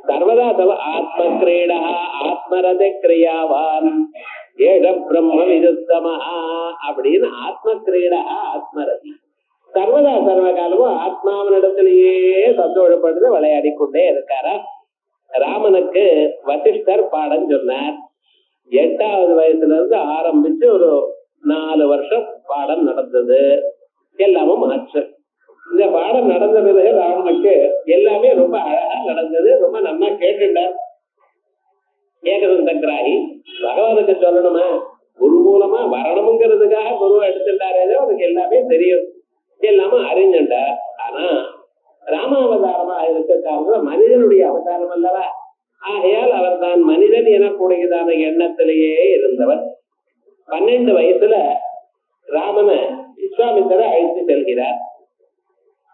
சர்வதா தவ ஆத்ம கிரீடா ஆத்மரத கிரியாவான் ஏஷ பிரம்ம விதுத்தமஹா அப்படின்னு ஆத்ம கிரீடா ஆத்மரதி. சர்வதா சர்வ காலமும் ஆத்மாவனிடத்திலேயே சந்தோஷப்படுறது விளையாடி கொண்டே இருக்காரா. ராமனுக்கு வசிஷ்டர் பாடம் சொன்னார். 8வது வயசுல இருந்து ஆரம்பிச்சு ஒரு 4 வருஷம் பாடம் நடந்தது. எல்லாமும் ஆச்சு. இந்த பாடம் நடந்த பிறகு ராமனுக்கு எல்லாமே ரொம்ப அழகா நடந்தது. ரொம்ப நல்லா கேட்டுட்டார். ஏகதந்தகிராகி பகவானுக்கு சொல்லணுமா, குரு மூலமா வரணுங்கிறதுக்காக குருவை எடுத்துட்டாரே, அவனுக்கு எல்லாமே தெரியும், எல்லாமே அறிஞ்சுட்டார். ஆனா ராமாவதாரமா இருக்க மனிதனுடைய அவதாரம் அல்லவா. ஆகையால் அவர் தான் மனிதன் எனக்கூடியதான எண்ணத்திலேயே இருந்தவர். 12 வயசுல ராமனை விஸ்வாமித்திரர் அழைத்து செல்கிறார்.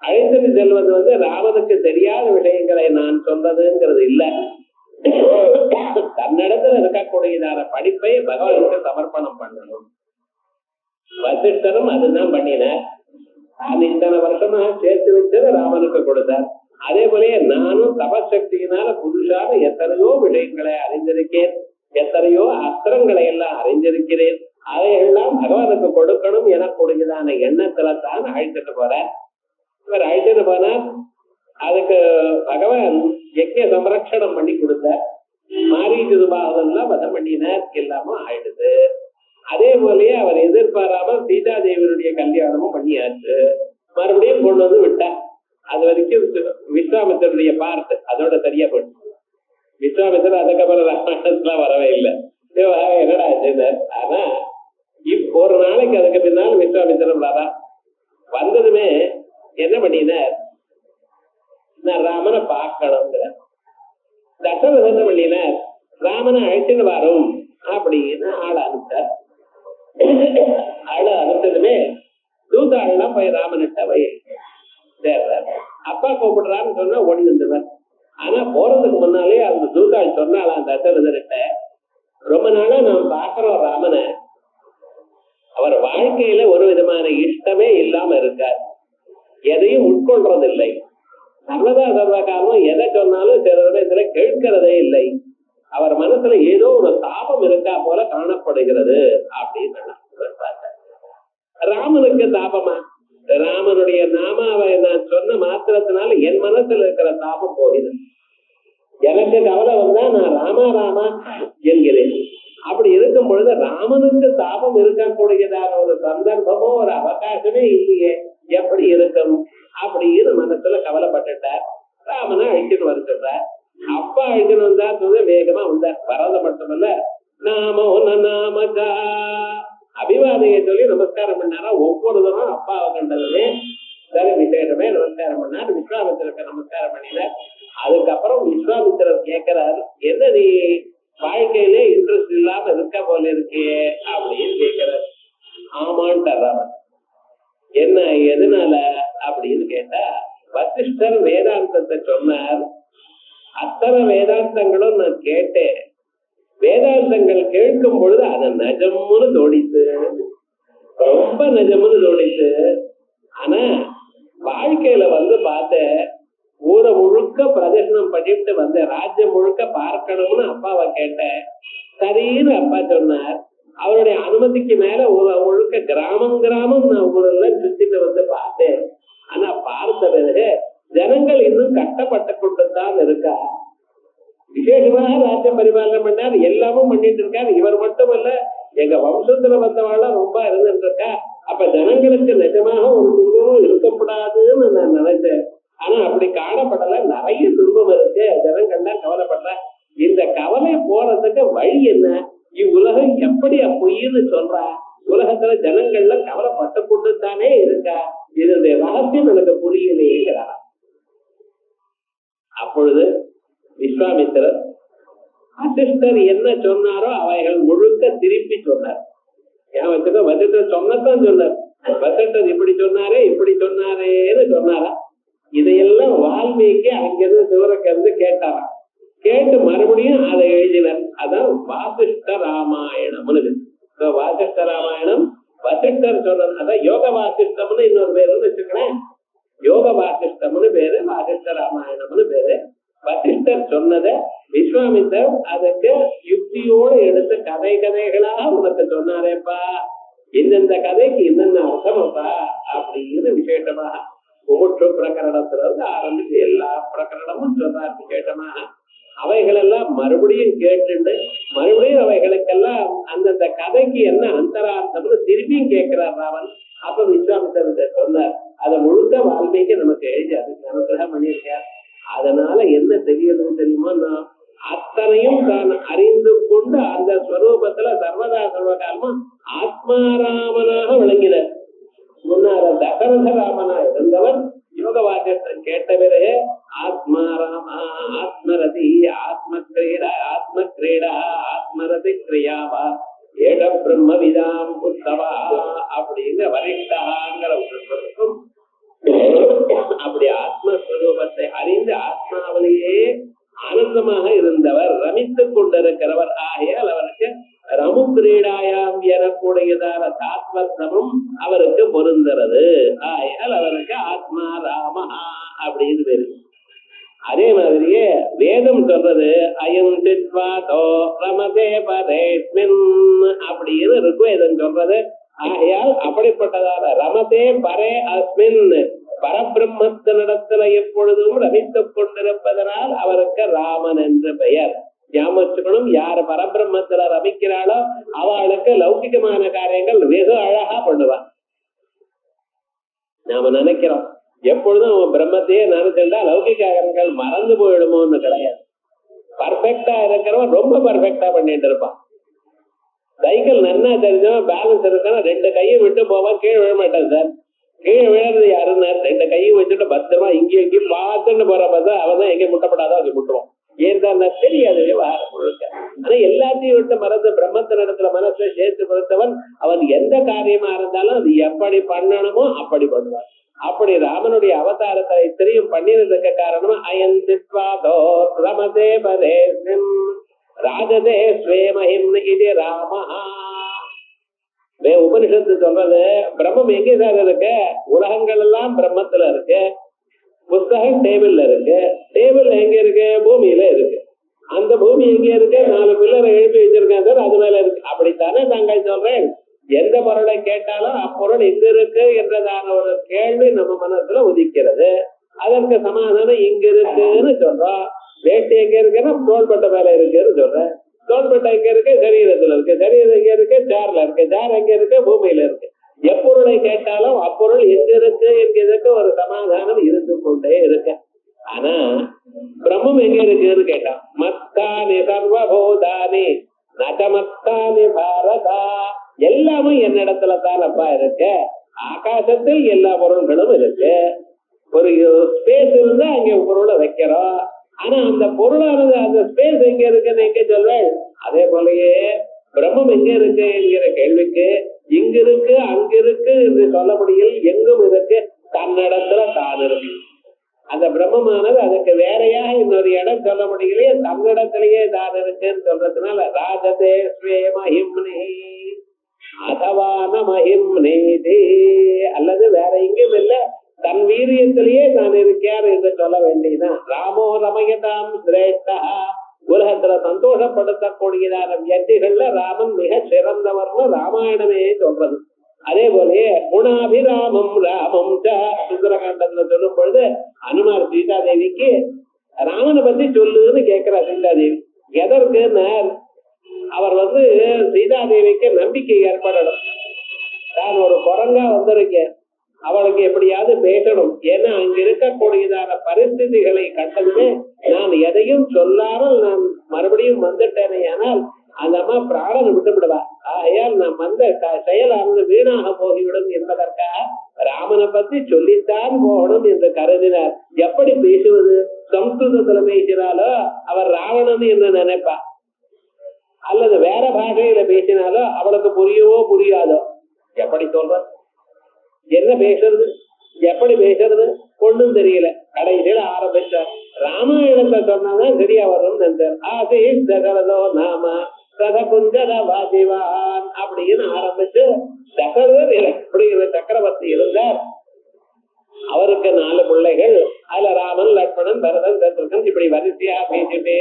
அழைத்து செல்வது ராமனுக்கு தெரியாத விஷயங்களை நான் சொல்றதுங்கிறது இல்ல, தன்னிடத்துல இருக்கக்கூடியதான படிப்பை பகவானுக்கு சமர்ப்பணம் பண்ணணும். வசிஷ்டரும் அதுதான் பண்ணினார். அது இத்தனை வருஷமா சேர்த்து வச்சது ராமனுக்கு கொடுத்தார். அதே போலயே நானும் தபசக்தியினால புதுசான எத்தனையோ விஷயங்களை அறிந்திருக்கேன், எத்தனையோ அஸ்திரங்களை எல்லாம் அறிந்திருக்கிறேன். அதையெல்லாம் பகவானுக்கு கொடுக்கணும் எனக்கூடியதான எண்ணத்துல தான் அழைத்துட்டு போறேன். இவர் அழைத்துட்டு போனா அதுக்கு பகவான் யஜ்ஞ சம்ரட்சணம் பண்ணி கொடுத்த மாரீச்சுபாவெல்லாம் வதம் பண்ணினார். எல்லாமும் ஆயிடுது. அதே போலயே அவர் எதிர்பாராம சீதா தேவியருடைய கல்யாணமும் பண்ணியாச்சு. மறுபடியும் கொண்டு வந்து விட்டார். அது வரைக்கும் விஸ்வாமித்திரருடைய பார்த்து அதோட சரியா போச்சு. விஸ்வாமித்திரர் அதுக்கப்புறம் ராமாயணத்துல வரவே இல்லை. என்னடா செய்தார். ஆனா ஒரு நாளைக்கு அதுக்கு பின்னால் விஸ்வாமித்திரர் வரா. வந்ததுமே என்ன பண்ணினார், நான் ராமனை பார்க்கணுங்கிற தசரதன் என்ன பண்ணினார், ராமனை அழைச்சிட்டு வரும் அப்படின்னு ஆள அனுப்பிச்சார். ஆள அனுப்பிச்சதுமே தூதாள்லாம் போய் ராமனிட்ட போய் சேர்றார். அப்பா கூப்பிடுறான்னு சொன்னா ஓடி வந்துடுவார். ஆனா போறதுக்கு முன்னாலே அந்த தூதாள் சொன்னாலாம் தசரதர்கிட்ட, ரொம்ப நாளா நம்ம பாக்குறோம் ராமனை, அவர் வாழ்க்கையில ஒரு விதமான இஷ்டமே இல்லாம இருக்கார், எதையும் உட்கொள்றதில்லை, சர்வதா சர்வகாலம் எதை சொன்னாலும் சில சமயத்துல கேட்கிறதே இல்லை, அவர் மனசுல ஏதோ ஒரு தாபம் இருக்கா போல காணப்படுகிறது அப்படின்னு பார்த்தார். ராமனுக்கு தாபமா? ராமனுடைய நாமாவை நான் சொன்ன மாத்திரத்தினால என் மனசுல இருக்கிற தாபம் போகிறது. எனக்கு கவலை வந்தா நான் ராமா ராமா என்கிறேன். அப்படி இருக்கும் பொழுது ராமனுக்கு தாபம் இருக்கக்கூடியதான ஒரு சந்தர்ப்பமோ ஒரு அவகாசமே இல்லையே, எப்படி இருக்கும் அப்படின்னு மனசுல கவலைப்பட்டுட்டார். ராமனை அழிச்சுட்டு வருகிறார். அப்பா அழிச்சுட்டு வந்தா சொல்ல வேகமா வந்தார். வரத மட்டுமல்ல, நாமோ நாமகா அபிவாதையை சொல்லி நமஸ்காரம் பண்ணாரா. ஒவ்வொரு தரம் அப்பாவை கண்டதுமே சரி விசேஷமே நமஸ்காரம் பண்ணார். விஸ்வாமித்திரருக்கு நமஸ்காரம் பண்ணினார். அதுக்கப்புறம் விஸ்வாமித்திரர் கேட்கிறார், என்ன நீ வாழ்க்கையிலே இன்ட்ரெஸ்ட் இல்லாம இருக்க போல இருக்கே அப்படின்னு கேட்கிறார். ஆமான்ட்டார் ராமன். என்ன எதனால அப்படின்னு கேட்டா, வசிஷ்டர் வேதாந்தத்தை சொன்னார், அத்தனை வேதாந்தங்களும் நான் கேட்டேன். வேதாந்தங்கள் கேட்கும் பொழுது அதை நஜம்னு தோணித்து, ரொம்ப நஜம்னு தோணித்து. ஆனா வாழ்க்கையில வந்து பார்த்தேன், ஊரை முழுக்க பிரதர்சனம் பண்ணிட்டு வந்த ராஜ்யம் முழுக்க பார்க்கணும்னு அப்பாவை கேட்டேன். சரின்னு அப்பா சொன்னார். அவருடைய அனுமதிக்கு மேல முழுக்க கிராமம் கிராமம் நான் ஊரெல்லாம் சுத்திட்டு வந்து பார்த்தேன். ஆனா பார்த்த பிறகு ஜனங்கள் இன்னும் கஷ்டப்பட்டு கொண்டுதான் இருக்கா. விசேஷமாக ராஜ்யம் பரிபாலனை பண்ணார், எல்லாமும் பண்ணிட்டு இருக்காரு. இவர் மட்டுமல்ல, எங்க வம்சத்துல வந்தவாள்லாம் ரொம்ப இருந்துட்டு இருக்கா. அப்ப ஜனங்களுக்கு நிஜமாக ஒரு துன்பமும் இருக்கக்கூடாதுன்னு நான் நினைச்சேன். ஆனா அப்படி காணப்படல, நிறைய துன்பம் இருக்கு, ஜனங்கள்லாம் கவலைப்படல. இந்த கவலை போறதுக்கு வழி என்ன? இவ்வுலகம் எப்படி பொய்ன்னு சொல்றா? உலகத்துல ஜனங்கள்ல கவலைப்பட்டு கொண்டு தானே இருக்கா. இதனுடைய ரகசியம் எனக்கு புரியலையேங்கிறாரா. அப்பொழுது விஸ்வாமித்திரர் வசிஷ்டர் என்ன சொன்னாரோ அவைகள் முழுக்க திருப்பி சொன்னார். ஏன் வச்சுக்க, வசிஷ்டர் சொன்னதான் சொன்னார். வசிஷ்டர் இப்படி சொன்னாரே இப்படி சொன்னாரேன்னு சொன்னாரா. இதையெல்லாம் வால்மீகி அங்கிருந்து சிவரக்கிருந்து கேட்டாராம். கேட்டு மறுபடியும் அதை எழுதினார். அதான் வாசிஷ்ட ராமாயணம்னு. வாசிஷ்ட ராமாயணம் வசிஷ்டர் சொன்னது. அதான் யோக வாசிஷ்டம்னு இன்னொரு பேருன்னு வச்சுக்கிறேன். யோக வாசிஷ்டம்னு பேரு, வாசிஷ்ட ராமாயணம்னு பேரு. வசிஷ்டர் சொன்னதை விஸ்வாமித்தர் அதுக்கு யுக்தியோடு எடுத்து கதை கதைகளாக உனக்கு சொன்னாரேப்பா, இந்தந்த கதைக்கு என்னென்ன அர்த்தமப்பா அப்படின்னு விசேஷமாக ஒவ்வொரு பிரகரணத்துல இருந்து ஆரம்பிச்சு எல்லா பிரகரணமும் சொன்னார் விசேஷமாக. அவைகளெல்லாம் மறுபடியும் கேட்டுண்டு மறுபடியும் அவைகளுக்கெல்லாம் அந்தந்த கதைக்கு என்ன அந்தரார்த்தம்னு திருப்பியும் கேட்கிறார் ராமன். அப்ப விஸ்வாமித்தர் சொன்னார். அதை முழுக்க வால்மீகி நமக்கு எழுதி அதுக்கு அனுகிரகம் பண்ணியிருக்கார். அதனால என்ன தெரியணும் தெரியுமா, நான் அத்தனையும் தான் அறிந்து கொண்டு அந்த ஸ்வரூபத்துல சர்வதா சர்வகாலமா ஆத்மாராமனாக விளங்கினார். முன்னார தசரத ராமனா இருந்தவர் யோக வாக்கியத்தை கேட்ட பிறகு ஆத்மாராமா ஆத்மரதி ஆத்மக்ரீடா ஆத்மக்ரீடா ஆத்மரதி கிரியாவா ஏட பிரம்ம விதாம் உத்தவா அப்படிங்கிற வரிஷ்டாங்கிற ஒரு அப்படி ஆத்மஸ்வரூபத்தை அறிந்து ஆத்மாவிலேயே ஆனந்தமாக இருந்தவர், ரமித்துக் கொண்டிருக்கிறவர். ஆகையால் அவருக்கு ரமு கிரீடாயாம் எனக்கூடியதான தாத்வர்த்தமும் அவருக்கு பொருந்துறது. ஆகையால் அவருக்கு ஆத்மா ராமா அப்படின்னு பேரு. அதே மாதிரியே வேதம் சொல்றது அயம் சித்வாதோ ரமதே பரேஸ்மின் அப்படின்னு ருக்வேதம் சொல்றது. ஆகையால் அப்படிப்பட்டதான ரமதே பரே அஸ்மின் பரபிரம்மத்தினிடத்துல எப்பொழுதும் ரமித்துக் கொண்டிருப்பதனால் அவருக்கு ராமன் என்று பெயர். ஞாபகம், யார் பரபிரம்மத்துல ரமிக்கிறாளோ அவளுக்கு லௌகிகமான காரியங்கள் வெகு அழகா பண்ணுவான். நாம நினைக்கிறோம் எப்பொழுதும் அவன் பிரம்மத்தையே நினைச்சிருந்தா லௌகிக காரியங்கள் மறந்து போயிடுமோன்னு கிடையாது. பர்ஃபெக்டா இருக்கிறவன் ரொம்ப பர்ஃபெக்டா பண்ணிட்டு இருப்பான். சைக்கிள் நன்னா தெரிஞ்சவன் பேலன்ஸ் இருக்கணும், ரெண்டு கையை விட்டு போவான், கீழே விழ மாட்டான். சார் கீழே விழுறது யாருன்னா ரெண்டு கையும் வச்சுட்டு பத்திரமா இங்கேயும் இங்கேயும் பார்த்துன்னு போற பார்த்தா அவன் தான் எங்கே முட்டப்படாதோ அங்கே முட்டுவான். ஏன் தான் தெரியாது விவகாரம் முழுக்க. ஆனா எல்லாத்தையும் விட்டு மறந்து பிரம்ம பகவத்தினிடத்துல மனசை சேர்த்து கொடுத்தவன் அவன் எந்த காரியமா இருந்தாலும் அது எப்படி பண்ணணுமோ அப்படி பண்ணுவான். அப்படி ராமனுடைய அவதாரத்தை இத்தனையும் பண்ணினதுக்கு காரணம் அயந்தித்வாதோ ரமதே பரேஸ்மிம் ராஜதே ஸ்வேமஹிம் இது ராமஹா. உபனிஷத்து சொல்றது பிரம்மம் எங்கே சார் இருக்கு? உலகங்கள் எல்லாம் பிரம்மத்துல இருக்கு. புஸ்தகம் டேபிள்ல இருக்கு. டேபிள் எங்க இருக்கு? பூமியில இருக்கு. அந்த பூமி எங்க இருக்கு? 4 பில்லரை எழுப்பி வச்சிருக்கேன் சார், அது மேல இருக்கு. அப்படித்தானே நாங்கள் சொல்றேன். எந்த பொருளை கேட்டாலும் அப்பொருள் எங்க இருக்கு என்றதான ஒரு கேள்வி நம்ம மனசுல உதிக்கிறது. அதற்கு சமாதானம் இங்க இருக்குன்னு சொல்றோம். வேட்டி எங்க இருக்குன்னா தோள்பட்டை மேல இருக்குன்னு சொல்றேன். தோள்பட்டை எங்க இருக்கு? சரீரத்துல இருக்கு. சரீரம் எங்க இருக்கு? சேர்ல இருக்கு. சேர் எங்க இருக்கு? பூமியில இருக்கு. எப்பொருளை கேட்டாலும் அப்பொருள் எங்க இருக்கு என்கிறதுக்கு ஒரு சமாதானம் இருந்து கொண்டே இருக்கு. ஆனா பிரம்மம் எங்க இருக்குன்னு கேட்டான். மத்தானி சர்வபூதானி நகமத்தானி பாரதா. எல்லாமும் என்னிடத்துல தான் அப்பா இருக்கு. ஆகாசத்தில் எல்லா பொருள்களும் இருக்கு. ஒரு ஸ்பேஸ் இருந்தா அங்க பொருளை வைக்கிறோம். ஆனா அந்த பொருளானது அந்த ஸ்பேஸ் எங்க இருக்குன்னு எங்க சொல்வேன். அதே போலயே பிரம்மம் எங்க இருக்கு என்கிற கேள்விக்கு இங்க இருக்கு அங்க இருக்கு என்று சொல்ல முடியும். எங்கும் இருக்கு, தன்னிடத்துல தான் இருக்கு. அந்த பிரம்மமானது அதுக்கு வேறையாக இன்னொரு இடம் சொல்ல முடியலையே, தன்னிடத்திலேயே தான் இருக்குன்னு சொல்றதுனால ராஜதே ஸ்வேமஹிம்னி அதவான மஹிம்னி அல்லது வேற எங்கேயும் இல்ல, தன் வீரியத்திலேயே நான் இருக்கார் என்று சொல்ல வேண்டியதான். ராமோ ரமயதாம் சிரேஷ்டா. உலகத்துல சந்தோஷப்படுத்தக்கூடியதான வியக்திகள்ல ராமன் மிக சிறந்தவர்னு ராமாயணமே சொல்றது. அதே போலயே குணாபிராமம் ராமம் சுந்தரகாண்டத்துல சொல்லும் பொழுது அனுமார் சீதாதேவிக்கு ராமனை பத்தி சொல்லுன்னு கேட்கிறா சீதாதேவி. எதற்குன்னு அவர் சீதாதேவிக்கு நம்பிக்கை ஏற்படணும். நான் ஒரு குரங்கா வந்திருக்கேன், அவளுக்கு எப்படியாவது பேசணும். ஏன்னா அங்க இருக்கக்கூடியதான பரிஸ்திதிகளை கண்டதுமே நான் எதையும் சொல்லாமல் நான் மறுபடியும் வந்துட்டேனே, ஆனால் அந்த அம்மா பிராணனை விட்டுவிடுவா. ஆகையால் நான் வந்த செயலானது வீணாக போகிவிடும் என்பதற்காக ராமனை பத்தி சொல்லித்தான் போகணும் என்று கருதினார். எப்படி பேசுவது? சம்ஸ்கிருதத்துல பேசினாலோ அவர் ராவணன் என்று நினைப்பா, அல்லது வேற பாஷையில பேசினாலோ அவளுக்கு புரியவோ புரியாதோ. எப்படி சொல்ற? என்ன பேசுறது? எப்படி பேசுறது? ஒண்ணும் தெரியல. கடைசியில ஆரம்பிச்சார். ராமாயணத்தை சொன்னாதான் சரியா வரும். தசரதோ நாம சதகுஞ்சர வாதிவான் அப்படின்னு ஆரம்பிச்சு தசரதர் அப்படிங்கிற சக்கரவர்த்தி இருந்தார். அவருக்கு 4 பிள்ளைகள். அதுல ராமன், லட்சுமணன், பரதன், சத்ருகன் இப்படி வரிசையா பேசிட்டே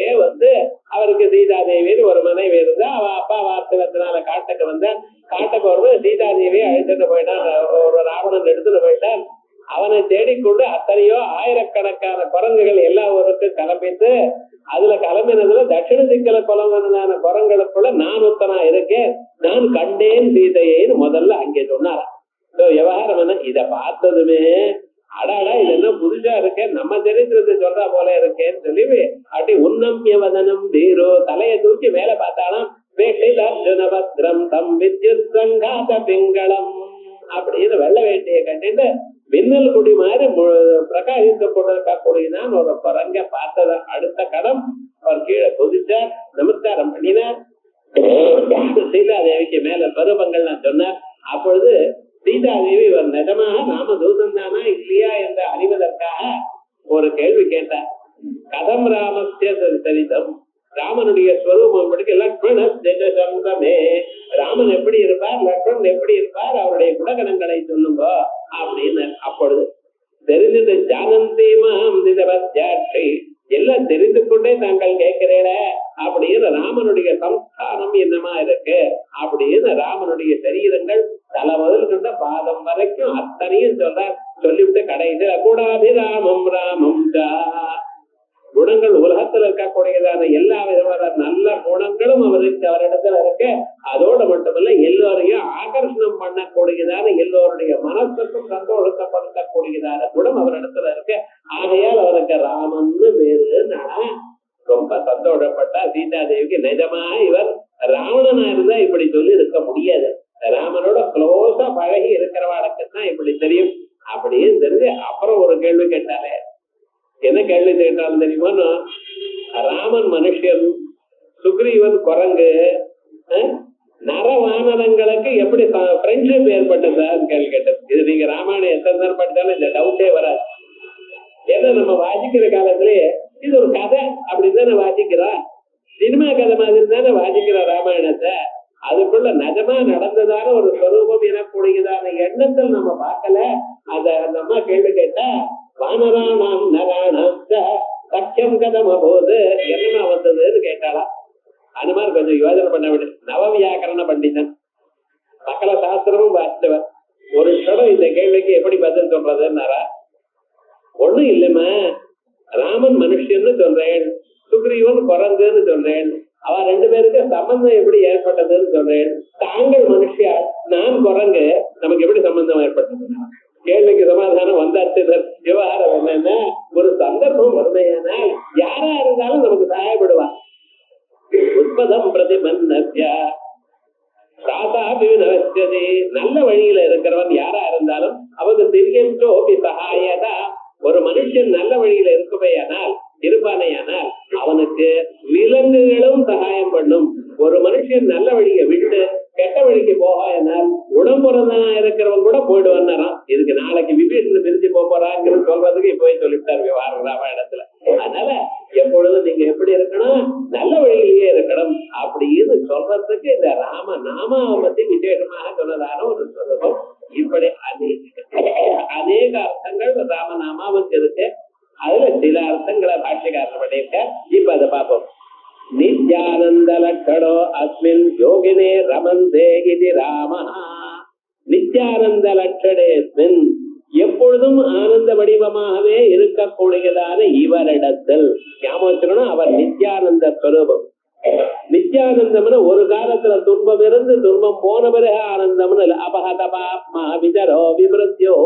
அவருக்கு சீதாதேவின்னு ஒரு மனைவி இருந்தா. அவ அப்பா வார்த்தகத்தினால காட்டுக்கு வந்தார். காட்டுக்கு வரும்போது சீதாதேவியை அழைத்துட்டு போயிட்டான். ஒரு ராவணன் எடுத்துட்டு போயிட்டான். அவனை தேடிக்கொண்டு அத்தனையோ ஆயிரக்கணக்கான குரங்குகள் எல்லா ஊருக்கும் கிளம்பிட்டு, அதுல கிளம்பினதுல தட்சிண திக்கல குலவனான குரங்களுக்குள்ள நான் ஒத்தனா இருக்கேன், நான் கண்டேன் சீதையேன்னு முதல்ல அங்கே சொன்னாரா. விவகாரம் என்ன? இத பார்த்ததுமே அடாடா இது என்ன புதுசா இருக்கேன், நம்ம சரித்திரத்தை சொல்றா போல இருக்கேன்னு சொல்லி அப்படி உன்னம்யவதனம் தீரோ தலையை தூக்கி மேல பார்த்தாலும் வேட்டைதார்ஜுனபத்ரம் தம் வித்யுத் சங்காத பிங்களம் அப்படின்னு வெள்ளை வேட்டியை கட்டிட்டு மின்னல் குடி மாதிரி பிரகாசித்து கொண்டிருக்கக்கூடியதான் ஒரு குரங்க பார்த்தத அடுத்த கடம் அவர் கீழே குதிச்சார், நமஸ்காரம் பண்ணினார். சீதாதேவிக்கு மேல பருவங்கள்லாம் சொன்னார். அப்பொழுது சீதாதேவி இவர் நிஜமாக நாம தூதன் தானா இல்லையா என்று அறிவதற்காக ஒரு கேள்வி கேட்டார். கதம் ராமஸ்ய சரிதம், ராமனுடைய ஸ்வரூபம் படிக்க லக்ஷ்மணே, ராமன் எப்படி இருப்பார், லக்ஷ்மணன் எப்படி இருப்பார், அவருடைய குணகணங்களை சொல்லுங்க அப்படின்னு. அப்பொழுது தெரிஞ்சது ஜானந்தீமாம் திதவத்யாட்சி, எல்லாம் தெரிந்து கொண்டே தாங்கள் கேட்கிறேன் அப்படின்னு ராமனுடைய சம்ஸ்காரம் என்னமா இருக்கு அப்படின்னு ராமனுடைய சரீரங்கள் தலை முதல் கொண்ட பாதம் வரைக்கும் அத்தனையும் சொல்றார். சொல்லிவிட்டு கடைசியில கூடாபிராமம் ராமம் குணங்கள் உலகத்துல இருக்கக்கூடியதான எல்லா விதமான நல்ல குணங்களும் அவரிடத்துல இருக்கு. அதோடு மட்டுமல்ல எல்லோரையும் ஆகர்ஷணம் பண்ணக்கூடியதான எல்லோருடைய மனசுக்கும் சந்தோஷப்படுத்தக்கூடியதான குணம் அவரிடத்துல இருக்கு. ஆகையால் அவருக்கு ராமன்னு பேருன்னா ரொம்ப சந்தோஷப்பட்டா சீதாதேவிக்கு. நிஜமா இவர் ராவணனா இருந்தா இப்படி சொல்லி இருக்க முடியாது. ராமனோட க்ளோஸா பழகி இருக்கிறவாளுக்குதான் இப்படி தெரியும் அப்படின்னு தெரிஞ்சு அப்புறம் ஒரு கேள்வி கேட்டாலே. என்ன கேள்வி கேட்டாலும் தெரியுமா? ராமன் மனுஷன், சுக்ரீவன் குரங்கு, நரவானரங்களுக்கு எப்படி ஃப்ரெண்ட்ஷிப் ஏற்பட்டதுன்னு கேள்வி கேட்டது. இது நீங்க ராமாயணம் எத்தனை நேரம் படித்தாலும் இந்த டவுட்டே வராது. ஏன்னா நம்ம வாசிக்கிற காலத்திலேயே இது ஒரு கதை அப்படின்னு தானே வாசிக்கிறோம். சினிமா கதை மாதிரி தானே வாசிக்கிற ராமாயணத்தை. அதுக்குள்ள நிஜமா நடந்ததான ஒரு ஸ்வரூபம் எனக்கூடியதான எண்ணத்தில் நம்ம பார்க்கல. அத அந்த அம்மா கேள்வி கேட்டா வானராணாம் நராணாம் சக்கியம் கதம போது என்னமா வந்ததுன்னு கேட்டாளா. அந்த மாதிரி கொஞ்சம் யோசனை பண்ண விடு. நவவியாக்கரண பண்டிதன், சகல சாஸ்திரமும் வாசித்தவர். ஒரு க்ஷணம் இந்த கேள்விக்கு எப்படி பதில் சொல்றதுன்னாரா. ஒண்ணும் இல்லைம்மா, ராமன் மனுஷன்னு சொல்றேன், சுக்ரீவன் குரங்குன்னு சொல்றேன், அவ ரெண்டு பேருக்கு சம்பந்தம் எப்படி ஏற்பட்டதுன்னு சொல்றேன். தாங்கள் மனுஷியா, நான் குரங்கு, நமக்கு எப்படி சம்பந்தம் ஏற்பட்டது? கேள்விக்கு சமாதானம் வந்தாச்சு. விவகாரம் என்னன்னா, ஒரு சந்தர்ப்பம் வறுமையானால் யாரா இருந்தாலும் நமக்கு சகாயப்படுவான். உற்பதம் பிரதிபந்தத்யா பிராதாபிவினவச்சதே. நல்ல வழியில இருக்கிறவன் யாரா இருந்தாலும் அவங்க திரியந்தோபி சகாயதா. ஒரு மனுஷன் நல்ல வழியில இருக்குமையானால் இருப்பானையானால் அவனுக்கு விலங்குகளும் சகாயம் பண்ணும். ஒரு மனுஷன் நல்ல வழியை விட்டு கெட்ட வழிக்கு போகாயனால் உடம்புறதான் இருக்கிறவன் கூட போயிடுவான். இதுக்கு நாளைக்கு விபீஷன் பிரிஞ்சு போறாங்கிறது சொல்றதுக்கு இப்பவே சொல்லிவிட்டார் ராமாயணத்துல. அதனால எப்பொழுதும் நீங்க எப்படி இருக்கணும், நல்ல வழியிலேயே இருக்கணும் அப்படின்னு சொல்றதுக்கு இந்த ராம நாமாவை பத்தி விசேஷமாக சொன்னதான ஒரு சொல்லுவோம். இப்படி அநேக அர்த்தங்கள் ராமநாமாவுக்கு இருக்கு. அதுல சில அர்த்தங்களை பாஷ்யக்காரர் பண்ணியிருக்க. இப்ப அதை பார்ப்போம். நித்யானந்த லட்சணோ அஸ்மின் யோகினே ரமந்தே இது ராம. நித்யானந்த லட்சணேஸ்மின், எப்பொழுதும் ஆனந்த வடிவமாகவே இருக்கக்கூடியதான இவரிடத்தில் ஞாபகம் அவர் நித்யானந்த ஸ்வரூபம். நித்யானந்தம்னு ஒரு காலத்துல துன்பம் இருந்து துன்பம் போன பிறகு ஆனந்தம்னு அபகதபாப்மா விஜரோ விமிருத்யோ,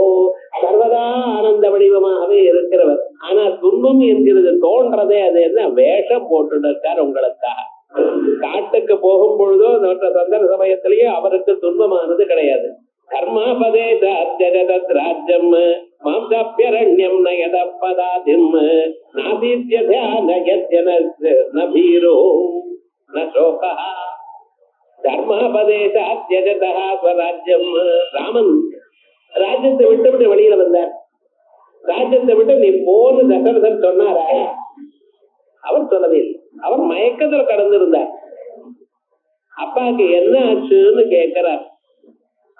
சர்வதா ஆனந்த வடிவமாகவே இருக்கிறவர். ஆனா துன்பம் என்கிறது தோன்றதே அது என்ன வேஷம் போட்டு இருக்கார் உங்களுக்காக. காட்டுக்கு போகும் பொழுதோ மற்ற சந்தர்ப்ப சமயத்திலேயே அவருக்கு துன்பமானது கிடையாது. கர்மாபதே ராஜ்யம் மாம்சாப்யரண்யம் நயத பதாதிம் நாசீத்யோ நோகா. தர்மாபதேசாத்யஜதா ஸ்வராஜ்யம். ராமன் ராஜ்யத்தை விட்டு வெளியில வந்தார். ராஜ்யத்தை விட்டு நீ போன்னு தசரதன் சொன்னாரா? அவர் சொல்லவே இல்லை. அவர் மயக்கத்தில் கடந்திருந்தார். அப்பாவுக்கு என்ன ஆச்சுன்னு கேட்கிறார்.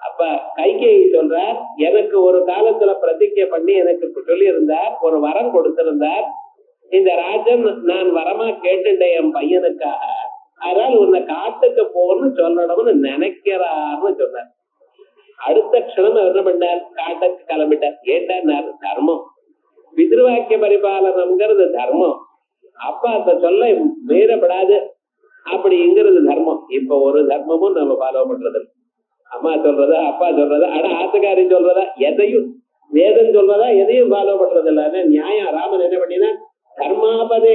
அப்ப கைகேயி சொல்றார், எனக்கு ஒரு காலத்துல பிரதிஜை பண்ணி எனக்கு சொல்லி இருந்தார், ஒரு வரம் கொடுத்திருந்தார். இந்த ராஜன் நான் வரமா கேட்டுட்டேன் என் பையனுக்காக, அதனால உன்னை காட்டுக்கு போன்னு சொல்லணும்னு நினைக்கிறார்னு சொன்னார். அடுத்த க்ஷணம் என்ன பண்ணார், காட்டுக்கு கிளம்பிட்டார். ஏண்டார், தர்மம், பிதிருவாக்கிய பரிபாலனம்ங்கிறது தர்மம். அப்பா அத சொல்ல மீறப்படாது அப்படிங்கிறது தர்மம். இப்ப ஒரு தர்மமும் நம்ம ஃபாலோ பண்றது, அம்மா சொல்றதா அப்பா சொல்றதா ஆனா ஆத்துக்காரி சொல்றதா எதையும் வேதம் சொல்றதா எதையும் ஃபாலோ பண்றது இல்ல. நியாயம். ராமன் என்ன பண்ணினா தர்மாபதே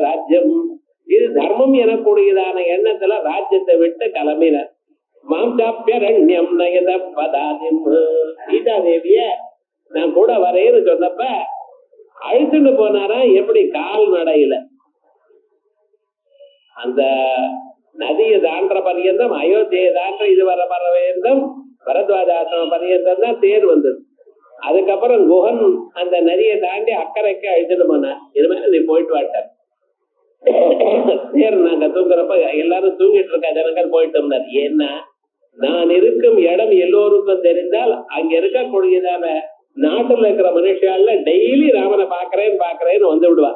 ராஜ்யம், இது தர்மம் எனக்கூடியதான எண்ணத்துல ராஜ்யத்தை விட்டு கிளம்பினார். மாம்சாப்யரண்யம் நயத பதாதிம். சீதா தேவிய நான் கூட வரேன்னு சொன்னப்ப அழுத்துட்டு போனாரா. எப்படி? கால் நடையில. அந்த நதியை தாண்ட பரியந்தம், அயோத்தியை தாண்ட இது வர பர்யந்தம், பரத்வாஜாசிரம பரியந்தம் தான் தேர் வந்தது. அதுக்கப்புறம் குஹன் அந்த நதியை தாண்டி அக்கறைக்கு அழிச்சுட்டு போனார். இனிமேல் நீ போயிட்டு வாட்டார். தேர் நாங்க தூங்குறப்ப எல்லாரும் தூங்கிட்டு இருக்க ஜனங்கள் போயிட்டோம்னார். ஏன்னா நான் இருக்கும் இடம் எல்லோருக்கும் தெரிந்தால் அங்க இருக்கக்கூடியதான நாட்டுல இருக்கிற மனுஷால டெய்லி ராமனை பாக்குறேன்னு வந்து விடுவா.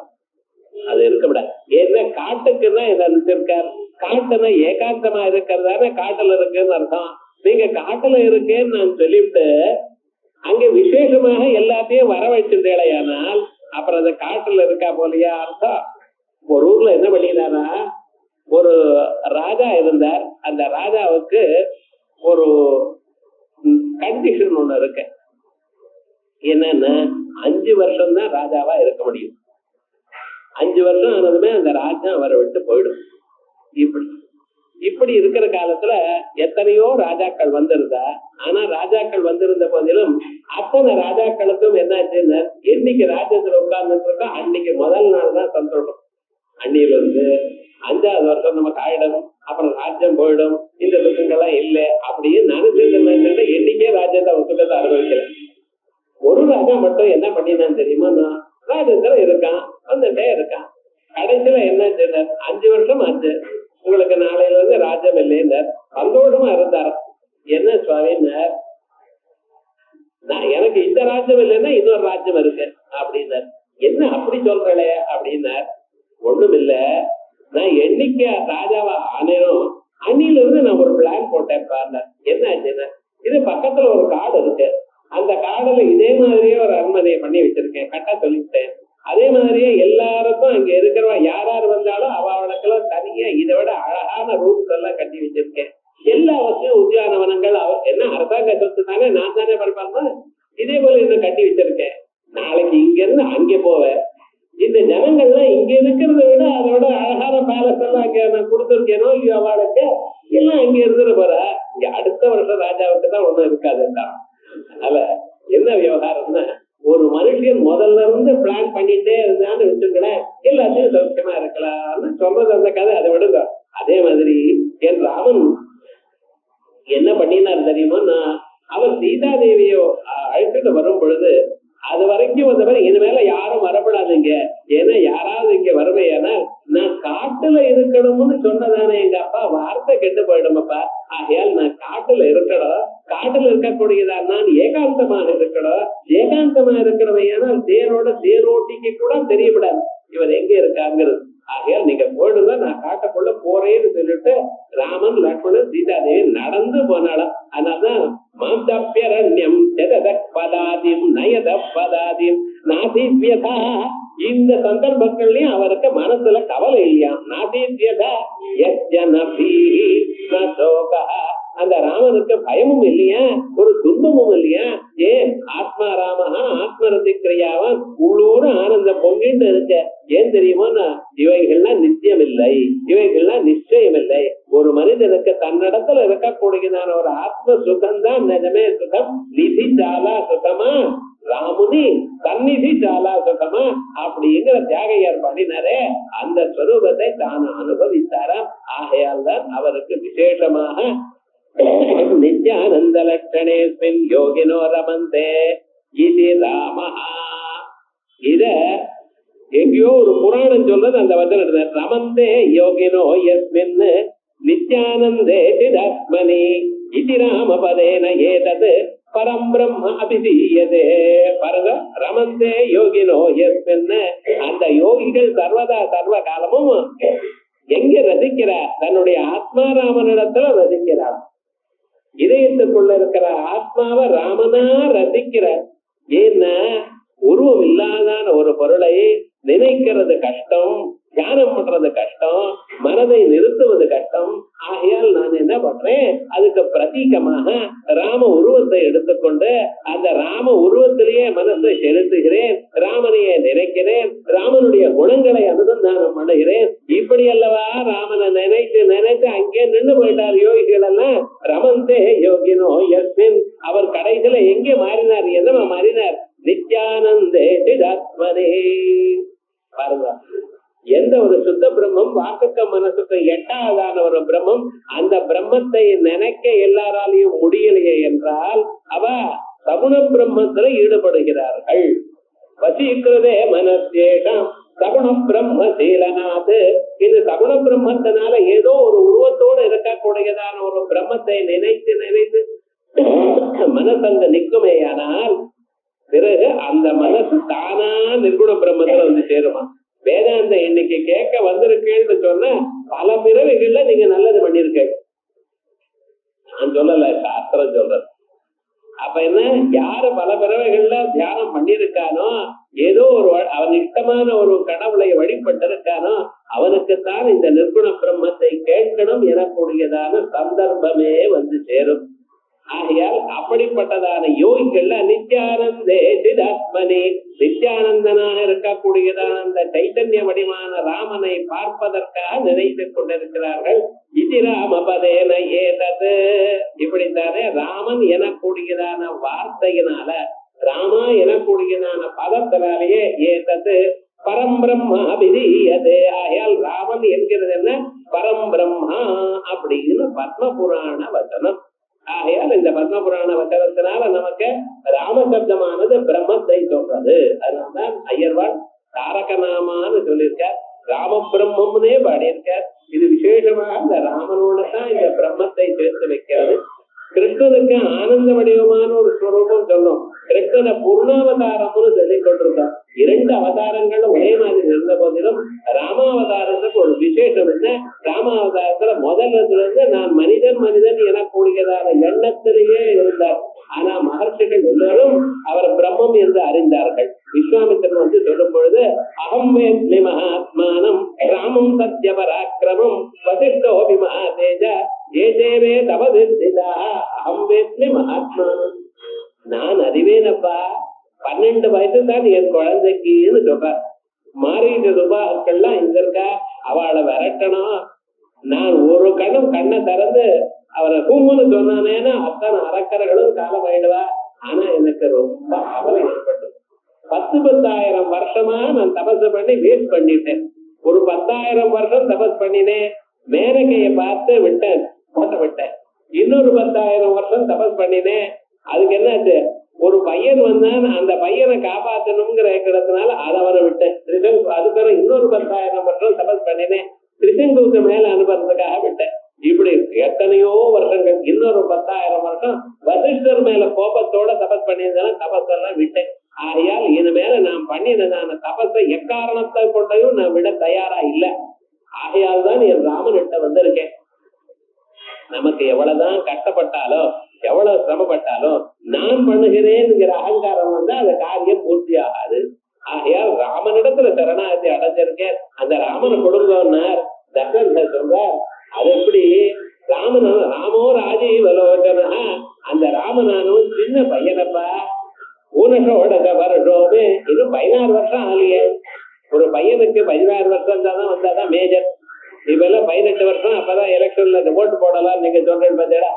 அது இருக்க விட. ஏன்னா காட்டுக்குன்னா இதை நினைச்சிருக்காரு. காட்டுன்னா ஏகாந்தமா இருக்கிறதான காட்டுல இருக்குன்னு அர்த்தம். நீங்க காட்டுல இருக்கேன்னு நான் சொல்லிவிட்டு அங்க விசேஷமாக எல்லாத்தையும் வர வச்சிருந்தேனால் அப்புறம் அந்த காட்டுல இருக்கா போலியா அர்த்தம். ஒரு ஊர்ல என்ன பண்ணினாரா, ஒரு ராஜா இருந்தார். அந்த ராஜாவுக்கு ஒரு கண்டிஷன் ஒண்ணு இருக்கு. என்னன்னா 5 வருஷம் தான் ராஜாவா இருக்க முடியும். 5 வருஷம் ஆனதுமே அந்த ராஜா அவரை விட்டு போயிடும். இப்படி இருக்கிற காலத்துல எத்தனையோ ராஜாக்கள் வந்திருந்தா. ஆனா ராஜாக்கள் வந்திருந்த போதிலும் அத்தனை ராஜாக்களுக்கும் என்னாச்சுன்னு, என்னைக்கு ராஜ்யத்துல உட்கார்ந்துட்டு இருக்கோம் அன்னைக்கு முதல் நாள் தான் சந்தோஷம். அன்னையில இருந்து 5வது வருஷம் நமக்கு ஆயிடும், அப்புறம் ராஜ்யம் போயிடும், இந்த சுகங்கள்லாம் இல்லை அப்படின்னு நினைச்சிட்டு என்னைக்கே ராஜ்யத்தை சுகத்தை அனுபவிக்கல. ஒரு ராஜா மட்டும் என்ன பண்ணினான்னு தெரியுமா, ராஜேந்திரன் இருக்கான், வந்துட்டே இருக்கான். கடைசியில என்ன செய்தார், 5 வருஷம் ஆச்சு, உங்களுக்கு நாளையில இருந்து ராஜ்யம் இல்லைன்னார். சந்தோஷமா இருந்தார். என்ன சுவாமின்னார், நான் எனக்கு இந்த ராஜ்யம் இல்லைன்னா இன்னொரு ராஜ்யம் இருக்கு அப்படின்னார். என்ன அப்படி சொல்றே அப்படின்னார். ஒண்ணும் இல்ல, நான் என்னைக்கு ராஜாவா ஆனேனும் அன்னில இருந்து நான் ஒரு பிளான் போட்டேன் பாருங்க. என்ன ஆச்சுன்னா, இது பக்கத்துல ஒரு காடு இருக்கு, அந்த காடுல இதே மாதிரியே ஒரு அரண்மனையை பண்ணி வச்சிருக்கேன், கட்ட சொல்லிட்டேன். அதே மாதிரியே எல்லாருக்கும் அங்க இருக்கிறவா யார் யார் வந்தாலும் அவளுக்கெல்லாம் தனியா இதை விட அழகான ரூம்ஸ் எல்லாம் கட்டி வச்சிருக்கேன். எல்லா வசதியும் உத்தியானவனங்கள் என்ன அரசாங்க சொத்து தானே, நான் தானே பரப்பாம இதே போல இன்னும் கட்டி வச்சிருக்கேன். நாளைக்கு இங்க இருந்து அங்கே போவேன், இந்த ஜனங்கள்லாம் இங்க இருக்கிறத விட அதோட அழகான பேலஸ் எல்லாம் அங்க நான் கொடுத்துருக்கேனோ இல்லையோ அவளுக்கு எல்லாம் அங்க இருந்துட்டு போற, இங்க அடுத்த வருஷம் ராஜாவுக்கு தான் ஒண்ணும் இருக்காதுன்றான். அதனால என்ன விவகாரம்னா, ஒரு மனுஷன் முதல்ல இருந்து பிளான் பண்ணிட்டே இருந்தான்னு வச்சுங்களேன், எல்லாத்தையும் சௌக்கியமா இருக்கலாம்னு சொல்றது அந்த கதை. அதை விடுங்க. அதே மாதிரி என் ராமன் என்ன பண்ணினார் தெரியுமா, அவர் சீதா தேவியோ அழைச்சிட்டு வரும் பொழுது அது வரைக்கும் வந்தவரை இனிமேல யாரும் வரப்படாதுங்க, ஏன்னா யாராவது இங்க வருவையானா நான் காட்டுல இருக்கணும்னு சொன்னதானே எங்க அப்பா, வார்த்தை கெட்டு போயிடுமப்பா. ஆகையால் நான் காட்டுல இருக்கணும், காட்டுல இருக்கக்கூடியதான் நான் ஏகாந்தமாக இருக்கணும். ஏகாந்தமா இருக்கிறவையானா தேரோட தேரோட்டிக்கு கூட தெரியப்படாது இவர் எங்க இருக்காங்கிறது. ஆகையால் நீங்க போயிடுங்க, நான் காட்டுக்குள்ள போறேன்னு சொல்லிட்டு ராமன் லக்ஷ்மணன் சீதா தேவி நடந்து போனாலும். அதனால்தான் மாம்சப்யரண்யம் பதாதிம் நயத பதாதிம் நாசித்யதா, இந்த சந்தர்ப்பங்கள்லயும் அவருக்கு மனசுல கவலை இல்லையா. நாசித்யதா அந்த ராமனுக்கு பயமும் இல்லையா, ஒரு துன்பமும் இல்லையா. ஏன் ஆத்மா ராமஹா ஆத்மரதிக்கிரியாவன் உள்ளூர ஆனந்தம் பொங்கிட்டு இருக்க. ஏன் தெரியுமா, இவைகள்லாம் நித்தியம் இல்லை, இவைகள்லாம் நிச்சயம் இல்லை. ஒரு மனிதனுக்கு தன்னிடத்துல இருக்கக்கூடியதான ஒரு ஆத்ம சுகம்தான் நிஜமே சுகம். நிதி ஜாலா சுகமா ராமுனி தன்னிதி ஜாலா சுகமா அப்படிங்கிற தியாகையார் பண்ணினாரே, அந்த ஸ்வரூபத்தை தான் அனுபவித்தாரா. ஆகையால் தான் அவருக்கு விசேஷமாக நித்யானந்த லட்சணேஸ்மின் யோகினோ ரமந்தே இது ராமஹா. இத எங்கேயோ ஒரு புராணம் சொல்றது அந்த வசனம், ரமந்தே யோகினோ யஸ்மின் நித்யானந்தே சிதாத்மனி இது ராமபதேன ஏதத் பரம் பிரம்ம அபிதீயதே. பரத ரமந்தே யோகினோ யஸ்மின், அந்த யோகிகள் சர்வதா சர்வ காலமும் எங்க ரசிக்கிறார், தன்னுடைய ஆத்மாராமனிடத்துல ரசிக்கிறார். இதயத்துக்குள்ள இருக்கிற ஆத்மாவை ராமனா ரசிக்கிறார். ஏன்னா உருவம் இல்லாதான ஒரு பொருளை நினைக்கிறது கஷ்டம், தியானம் பண்றது கஷ்டம், மனதை நிறுத்துவது கஷ்டம். ஆகையால் நான் என்ன பண்றேன், அதுக்கு பிரதீகமாக ராம உருவத்தை எடுத்துக்கொண்டு அந்த ராம உருவத்திலேயே மனசை செலுத்துகிறேன், ராமனையே நினைக்கிறேன், ராமனுடைய குணங்களை அனுசந்தானம் பண்ணுகிறேன். இப்படி அல்லவா ராமனை நினைத்து நினைத்து அங்கே நின்று போயிட்டார் யோகிகள் எல்லாம். ரமந்தே யோகினோ யஸ்மின், அவர் கடைசியில எங்கே மாறினார், என்னமா மாறினார், நித்யானந்தே சிதாத்மனே. பாருங்க, எந்த ஒரு சுத்த பிரம்மம் வாக்குக்கு மனசுக்கு எட்டாவதான ஒரு பிரம்மம், அந்த பிரம்மத்தை நினைக்க எல்லாராலையும் முடியலையே என்றால் அவ சகுண பிரம்மத்துல ஈடுபடுகிறார்கள். வசீக்கிரதே மனசேஷம் சகுண பிரம்ம சீலநாத். இது சகுண பிரம்மத்தினால ஏதோ ஒரு உருவத்தோடு இருக்கக்கூடியதான ஒரு பிரம்மத்தை நினைத்து நினைத்து மனசங்க நிற்குமேயானால் பிறகு அந்த மனசு தானா நிர்குண பிரம்மத்துல வந்து சேருமா. வேதாந்த இன்னைக்கு கேட்க வந்திருக்கேன்னு சொன்ன பல பிறவிகள்ல நீங்க நல்லது பண்ணிருக்க, நான் சொல்லல, சாஸ்திரம் சொல்றது. அப்ப என்ன, யாரு பல பிறவைகள்ல தியானம் பண்ணிருக்கானோ, ஏதோ ஒரு அவன் இஷ்டமான ஒரு கடவுளை வழிபட்டிருக்கானோ, அவனுக்குத்தான் இந்த நிர்குண பிரம்மத்தை கேட்கணும் எனக்கூடியதான சந்தர்ப்பமே வந்து சேரும். ஆகையால் அப்படிப்பட்டதான யோகிகள்ல நித்யானந்தே சிதாத்மனே, நித்யானந்தனாக இருக்கக்கூடியதான அந்த சைத்தன்ய வடிவான ராமனை பார்ப்பதற்காக நினைத்துக் கொண்டிருக்கிறார்கள். இது ராமபதேன ஏதது, இப்படித்தானே ராமன் எனக்கூடியதான வார்த்தையினால, ராமா எனக்கூடியதான பதத்தினாலேயே ஏதது பரம்பிரம்ம அபிதீயதே. ஆகையால் ராமன் என்கிறது என்ன, பரம் பிரம்மா அப்படின்னு பத்ம புராண வச்சனம். ஆகையால் இந்த பத்ம புராண வச்சனத்தினால நமக்கு ராமசப்தமானது பிரம்மத்தை சொல்றது. அதனால்தான் ஐயர்வாள் தாரகநாமான்னு சொல்லியிருக்கார், ராம பிரம்மம்னே பாடியிருக்கார். இது விசேஷமாக இந்த ராமனோட தான் இந்த பிரம்மத்தை சேர்த்து வைக்கிறது. கிருஷ்ணனுக்கு ஆனந்த வடிவமான ஒரு ஸ்வரூபம் சொன்னோம். கிருஷ்ணனை பூர்ணாவதாரம்னு சொல்லிக் கொண்டிருந்தோம். 2 அவதாரங்கள் ஒரே மாதிரி இருந்த போதிலும் ராமாவதாரத்துக்கு ஒரு விசேஷம் என்ன, ராமாவதாரத்துல முதல்ல இருந்து நான் மனிதன் எனக்கூடியதான எண்ணத்திலேயே இருந்தார். ஆனா மகர்ஷிகள் எல்லாரும் அவர் பிரம்மம் என்று அறிந்தார்கள். விஸ்வாமித்திரன் சொல்லும் பொழுது அகம் வேத்மி மகாத்மானம் ராமம் சத்ய பராக்கிரமம் வசிஷ்டோபி மகாதேஜ ஏதேவே தபதிதா அகம் வேத்மி மகாத்மானம். நான் அறிவேனப்பா, 12 வயசு தான் என் குழந்தைக்குன்னு சொல்றார். மாறிட்டு ரூபாக்கள்லாம் இங்க இருக்கா, அவளை விரட்டணும். நான் ஒரு கண்ணை திறந்து அவரை கும்முன்னு சொன்னானேன்னா அத்தனை அரக்கர்களும் காலம் ஆயிடுவா. ஆனா எனக்கு ரொம்ப கவலை ஏற்பட்டது. 10,000 வருஷமா நான் தபசு பண்ணி வேஸ்ட் பண்ணிட்டேன். ஒரு 10,000 வருஷம் தபஸ் பண்ணினேன், மேனகையை பார்த்து விட்டேன், போட்ட விட்டேன். இன்னொரு 10,000 வருஷம் தபஸ் பண்ணினேன், அதுக்கு என்னாச்சு, ஒரு பையன் வந்தான், அந்த பையனை காப்பாற்றணுங்கிற இடத்தினால அதை அவரை விட்டேன். அதுக்கு இன்னொரு 10,000 வருஷம் தபஸ் பண்ணினேன், திருச்செங்கூருக்கு மேல அனுப்புறதுக்காக விட்டேன். இப்படி எத்தனையோ வருஷங்கள், இன்னொரு 10,000 வருஷம் வசிஷ்டர் மேல கோபத்தோட தபஸ் பண்ணியிருந்தேன், தபஸெல்லாம் விட்டேன். ஆகையால் இது மேல நான் பண்ணினதான தபஸை எக்காரணத்தை கொண்டையும் நான் விட தயாரா இல்லை. ஆகையால் தான் என் ராமனிட்ட வந்திருக்கேன். நமக்கு எவ்வளவுதான் கஷ்டப்பட்டாலும் எவ்வளவு சிரமப்பட்டாலும் நான் பண்ணுகிறேன்ங்கிற அகங்காரம் வந்தா அந்த காரியம் பூர்த்தி ஆகாது. ஆகையால் ராமனிடத்துல சரணாகதி அடைஞ்சிருக்கேன், அந்த ராமனை கொடுங்கன்னார். தசரதர் சொல்றார், அது எப்படி ராமோ ராஜீவலோச்சனா, அந்த ராமனானும் சின்ன பையனப்பா, ஊனஷோட வருஷோமே, இன்னும் 16 வருஷம் ஆகலையே. ஒரு பையனுக்கு 16 வருஷம் தான் வந்தாதான் மேஜர். இப்பெல்லாம் 18 வருஷம், அப்பதான் எலெக்ஷன்ல ஓட்டு போடலாம் நீங்க சொல்றேன் பார்த்தா.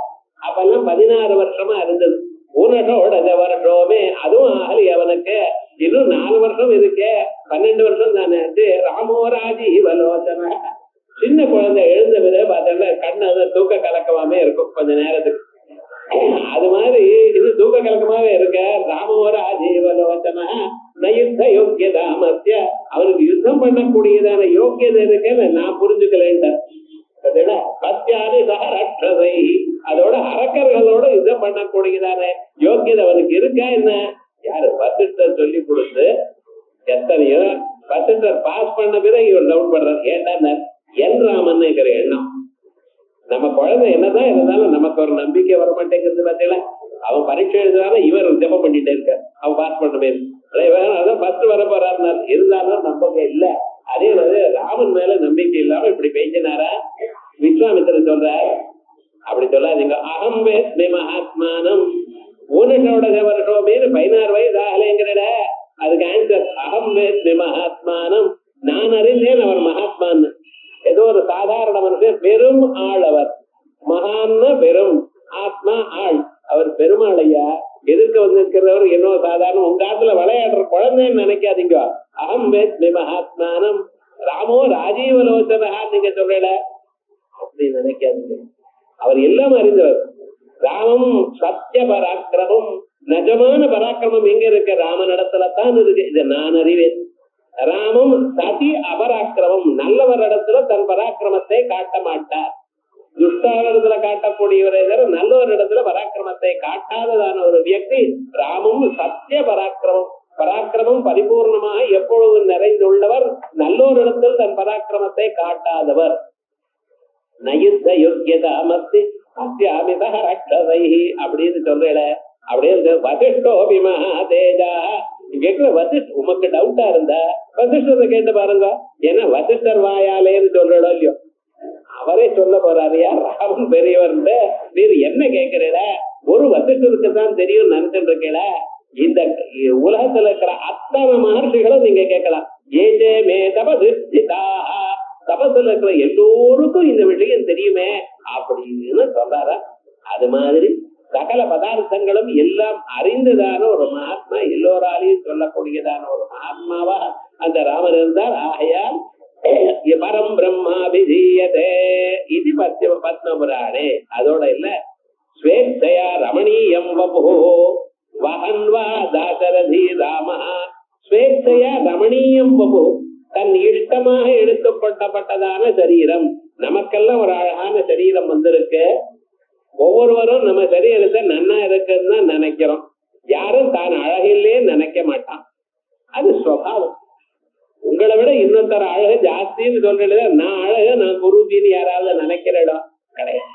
அப்பெல்லாம் 16 வருஷமா இருந்தது. ஊனஷோட வருஷோமே, அதுவும் ஆகலி அவனுக்கு. இன்னும் 4 வருஷம் இருக்கே, 12 வருஷம் தானே. ராமோ ராஜீவலோச்சனா, சின்ன குழந்தை எழுந்த வித பார்த்தா கண்ணு தூக்க கலக்கமாவே இருக்கும் கொஞ்ச நேரத்துக்கு. அது மாதிரி இது தூக்க கலக்கமாவே இருக்க. ராமோர ஆஜீவலோச்சனா நயுத்த யோக்கியதாமத்திய, அவனுக்கு யுத்தம் பண்ணக்கூடியதான யோக்கியதை இருக்குன்னு நான் புரிஞ்சுக்கலேன். பத்தியாதி சகரட்சதை, அதோட அரக்கர்களோட யுத்தம் பண்ணக்கூடியதான யோக்கியதை அவனுக்கு இருக்கா என்ன? யாரு? வசிஷ்டர் சொல்லி கொடுத்து எத்தனையோ வசிஷ்டர் பாஸ் பண்ண பிறகு இவர் டவுன் பண்றாரு. ஏன்டா என் ராமன்னுங்கிற எண்ணம். நம்ம குழந்தை என்னதான் இருந்தாலும் நமக்கு ஒரு நம்பிக்கை வர மாட்டேங்கிறது. பார்த்தீங்களா, அவன் பரீட்சை எழுதுறாரு, இவர் ஜெபம் பண்ணிட்டே இருக்க, அவன் பாஸ் பண்ணவே அதான் ஃபர்ஸ்ட் வர போறாரு. இருந்தாலும் நம்பிக்கை இல்லை. அதே மாதிரி ராமன் மேல நம்பிக்கை இல்லாம இப்படி பேசினாரா? விஸ்வாமித்திரன் சொல்ற, அப்படி சொல்லாதீங்க. அகம் வேத்மி மகாத்மானம், ஊனஷோட வருஷோமேனு 16 வயசு ஆகலைங்கிற. அதுக்கு ஆன்சர் அகம் வேத்மி மகாத்மானம், நான் அறிந்தேன் அவர் மகாத்மான்னு. ஏதோ ஒரு சாதாரண மனுஷன், பெரும் ஆள் அவர். மகான்னா பெரும், ஆத்மா ஆள். அவர் பெருமாள் ஐயா. எதிர்க்க வந்திருக்கிறவர் என்னோ சாதாரண உங்க காலத்துல விளையாடுற குழந்தைன்னு நினைக்காதீங்க. அகம் வேத்மி மகாத்மானம் ராமோ ராஜீவலோச்சனா நீங்க சொல்ற அப்படி நினைக்காதீங்க. அவர் எல்லாம் அறிந்தவர். ராமம் சத்திய பராக்கிரமம், நிஜமான பராக்கிரமம் எங்க இருக்கு? ராமனிடத்துல தான் இருக்கு. இதை நான் அறிவேன். ராமம் சதி அபராக்கிரமம், நல்லவர் இடத்துல தன் பராக்கிரமத்தை காட்ட மாட்டார். துஷ்டத்துல காட்டக்கூடியவரை நல்லவர் இடத்துல பராக்கிரமத்தை காட்டாததான ஒரு வியக்தி. ராமம் சத்திய பராக்கிரமம், பராக்கிரமம் பரிபூர்ணமாக எப்பொழுதும் நிறைந்துள்ளவர், நல்லோர் இடத்தில் தன் பராக்கிரமத்தை காட்டாதவர். நயுத்த யோக்கியதாமஸ்தி அத்தியாமித ரக்ஷதை அப்படின்னு சொல்றேன். அப்படியே வசிஷ்டோபி மகாதேஜா. கேட்கல வசிஷ்ட, உமக்கு டவுட்டா இருந்தா வசிஷ்டரை கேட்டு பாருங்க. ஏன்னா வசிஷ்டர் வாயாலேன்னு சொல்றோம் இல்லையோ, அவரே சொல்ல போறாரு. யார்? ராமன் பெரியவர். நீர் என்ன கேட்கிறீட? ஒரு வசிஷ்டருக்கு தான் தெரியும் நினைச்சுட்டு இருக்கீட. இந்த உலகத்துல இருக்கிற அத்தனை மகர்ஷிகளும் நீங்க கேட்கலாம். ஏஜே மே தபதிஷ்டிதா, தபசுல இருக்கிற எல்லோருக்கும் இந்த விஷயம் தெரியுமே அப்படின்னு சொல்றாரா. அது மாதிரி சகல பதார்த்தங்களும் எல்லாம் அறிந்ததான ஒரு மகாத்மா, எல்லோராலையும் சொல்லக்கூடியதான ஒரு மகாத்மாவா அந்த ராமன் இருந்தார். ஆகையால் பரம் பிரம்மாபிதீயதே, பத்மபுராணே. அதோட இல்ல, ஸ்வேச்சையா ரமணீயம் வபோ வஹன்வா தாசரதி ராம. ஸ்வேச்சையா ரமணீயம் வபு, தன் இஷ்டமாக எடுத்துக்கொள்ளப்பட்டதான சரீரம். நமக்கெல்லாம் ஒரு அழகான சரீரம் வந்திருக்கு. ஒவ்வொருவரும் நம்ம சரீரத்தை நன்னா இருக்குன்னு தான் நினைக்கிறோம். யாரும் தான் அழகிலே நினைக்க மாட்டான். அது ஸ்வபாவம். உங்களை விட இன்னொருத்தர அழகு ஜாஸ்தின்னு சொல்றது, நான் அழகு நான் குருபின்னு யாராவது நினைக்கிற இடம் கிடையாது.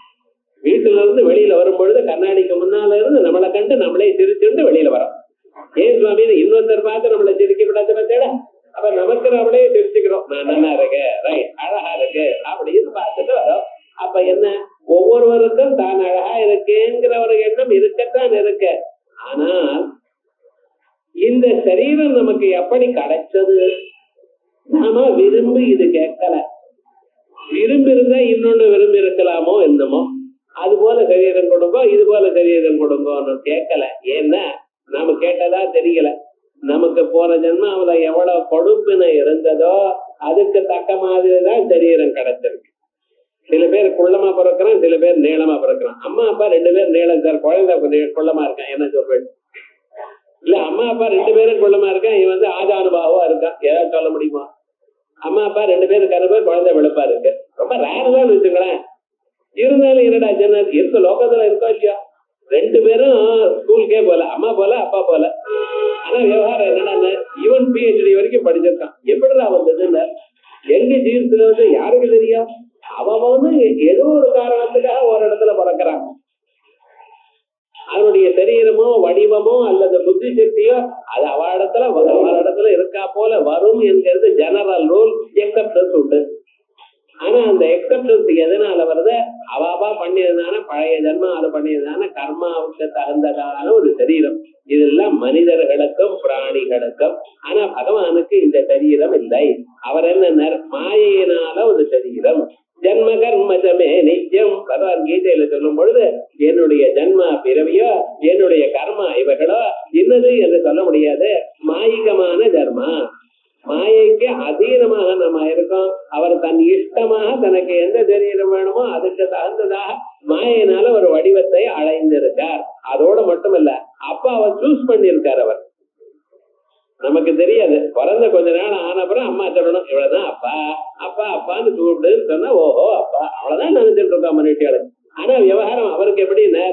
வீட்டுல இருந்து வெளியில வரும்பொழுது கண்ணாடிக்கு முன்னால இருந்து நம்மளை கண்டு நம்மளே சிரிச்சுட்டு வெளியில வரோம். ஏன் சுவாமின்னு இன்னொருத்தர் பார்த்து நம்மளை சிரிக்க கூடாது பார்த்தேடா. அப்ப நமக்கு நம்மளே சிரிச்சுக்கிறோம், நான் நல்லா இருக்கேன், ரைட், அழகா இருக்கு அப்படின்னு பார்த்துட்டு வரோம். அப்ப என்ன, ஒவ்வொருவருக்கும் தான் அழகா இருக்கேங்கிற ஒரு எண்ணம் இருக்கத்தான் இருக்கு. ஆனால் இந்த சரீரம் நமக்கு எப்படி கிடைச்சது? நாம விரும்பி இது கேட்கல. விரும்பி இருந்தா இன்னொன்னு விரும்பி இருக்கலாமோ என்னமோ, அது போல சரீரம் கொடுங்கோ, இது போல சரீரம் கொடுங்கோன்னு கேட்கல. ஏன்னா நாம கேட்டதா தெரியல. நமக்கு போன ஜென்மாவுல எவ்வளவு கொடுப்பினை இருந்ததோ அதுக்கு தக்க மாதிரிதான் சரீரம் கிடைச்சிருக்கு. சில பேர் குள்ளமா பிறக்கிறான், சில பேர் நீளமா பிறக்கிறான். அம்மா அப்பா 2 பேர் நீளம் சார், குழந்தை குள்ளமா இருக்கான், என்ன சொல்றேன்? இல்ல அம்மா அப்பா 2 பேரும் குள்ளமா இருக்கான், இவன் வந்து ஆஜானுபாவா இருக்கான், ஏதாவது சொல்ல முடியுமா? அம்மா அப்பா 2 பேரும் கருப்பா, குழந்தை வெளுப்பா இருக்கு. ரொம்ப ரேர் தான் வச்சுங்களேன். இருந்தாலும் என்னடா ஜன இருக்க லோகத்துல இருக்கோ இல்லையா, 2 பேரும் ஸ்கூலுக்கே போல, அம்மா போல அப்பா போல. ஆனா விவகாரம் என்னன்னா, இவன் PhD வரைக்கும் படிச்சிருக்கான். எப்படிடா வந்ததுன்னு எங்க ஜீவித்துல வந்து யாருக்கு தெரியும்? அவன் வந்து ஏதோ ஒரு காரணத்துக்காக ஒரு இடத்துல பிறக்கிறான். அவனுடைய சரீரமோ வடிவமோ அல்லது புத்தி சக்தியோ அது அவளிடத்துல இருக்கா போல வரும் என்கிறது ஜெனரல் ரூல். எக்ஸப்டன்ஸ் உண்டு. ஆனா அந்த எக்ஸப்டன்ஸ் எதனால வருது? அவாபா பண்ணியதுனால, பழைய ஜென்மம் அது பண்ணியதுனால கர்மாவுக்கு தகுந்ததான ஒரு சரீரம். இதெல்லாம் மனிதர்களுக்கும் பிராணிகளுக்கும். ஆனா பகவானுக்கு இந்த சரீரம் இல்லை. அவர் என்ன, மாயையினால ஒரு சரீரம். ஜன்ம கர்மஜமே நித்தியம். பகவான் கீதையில சொல்லும் பொழுது என்னுடைய ஜன்மா பிறவியோ என்னுடைய கர்மா இவைகளோ இன்னது என்று சொல்ல முடியாது. மாயிகமான ஜன்மா, மாயைக்கு அதீனமாக நம்ம இருக்கோம். அவர் தன் இஷ்டமாக தனக்கு எந்த சரீரம் வேணுமோ அதுக்கு தகுந்ததாக மாயினால ஒரு வடிவத்தை அடைந்திருக்கார். அதோட மட்டுமல்ல, அப்பா அவர் சூஸ் பண்ணியிருக்கார். அவர் நமக்கு தெரியாது. பிறந்த கொஞ்ச நாள் ஆனப்புறம் அம்மா சொல்லணும், இவ்வளவுதான் அப்பா அப்பா அப்பான்னு கூப்பிடுன்னு சொன்னா ஓஹோ அப்பா, அவ்வளவுதான் நினைச்சிட்டு இருக்கோம் மனுஷியாளு. ஆனா விவகாரம் அவருக்கு எப்படின்னா,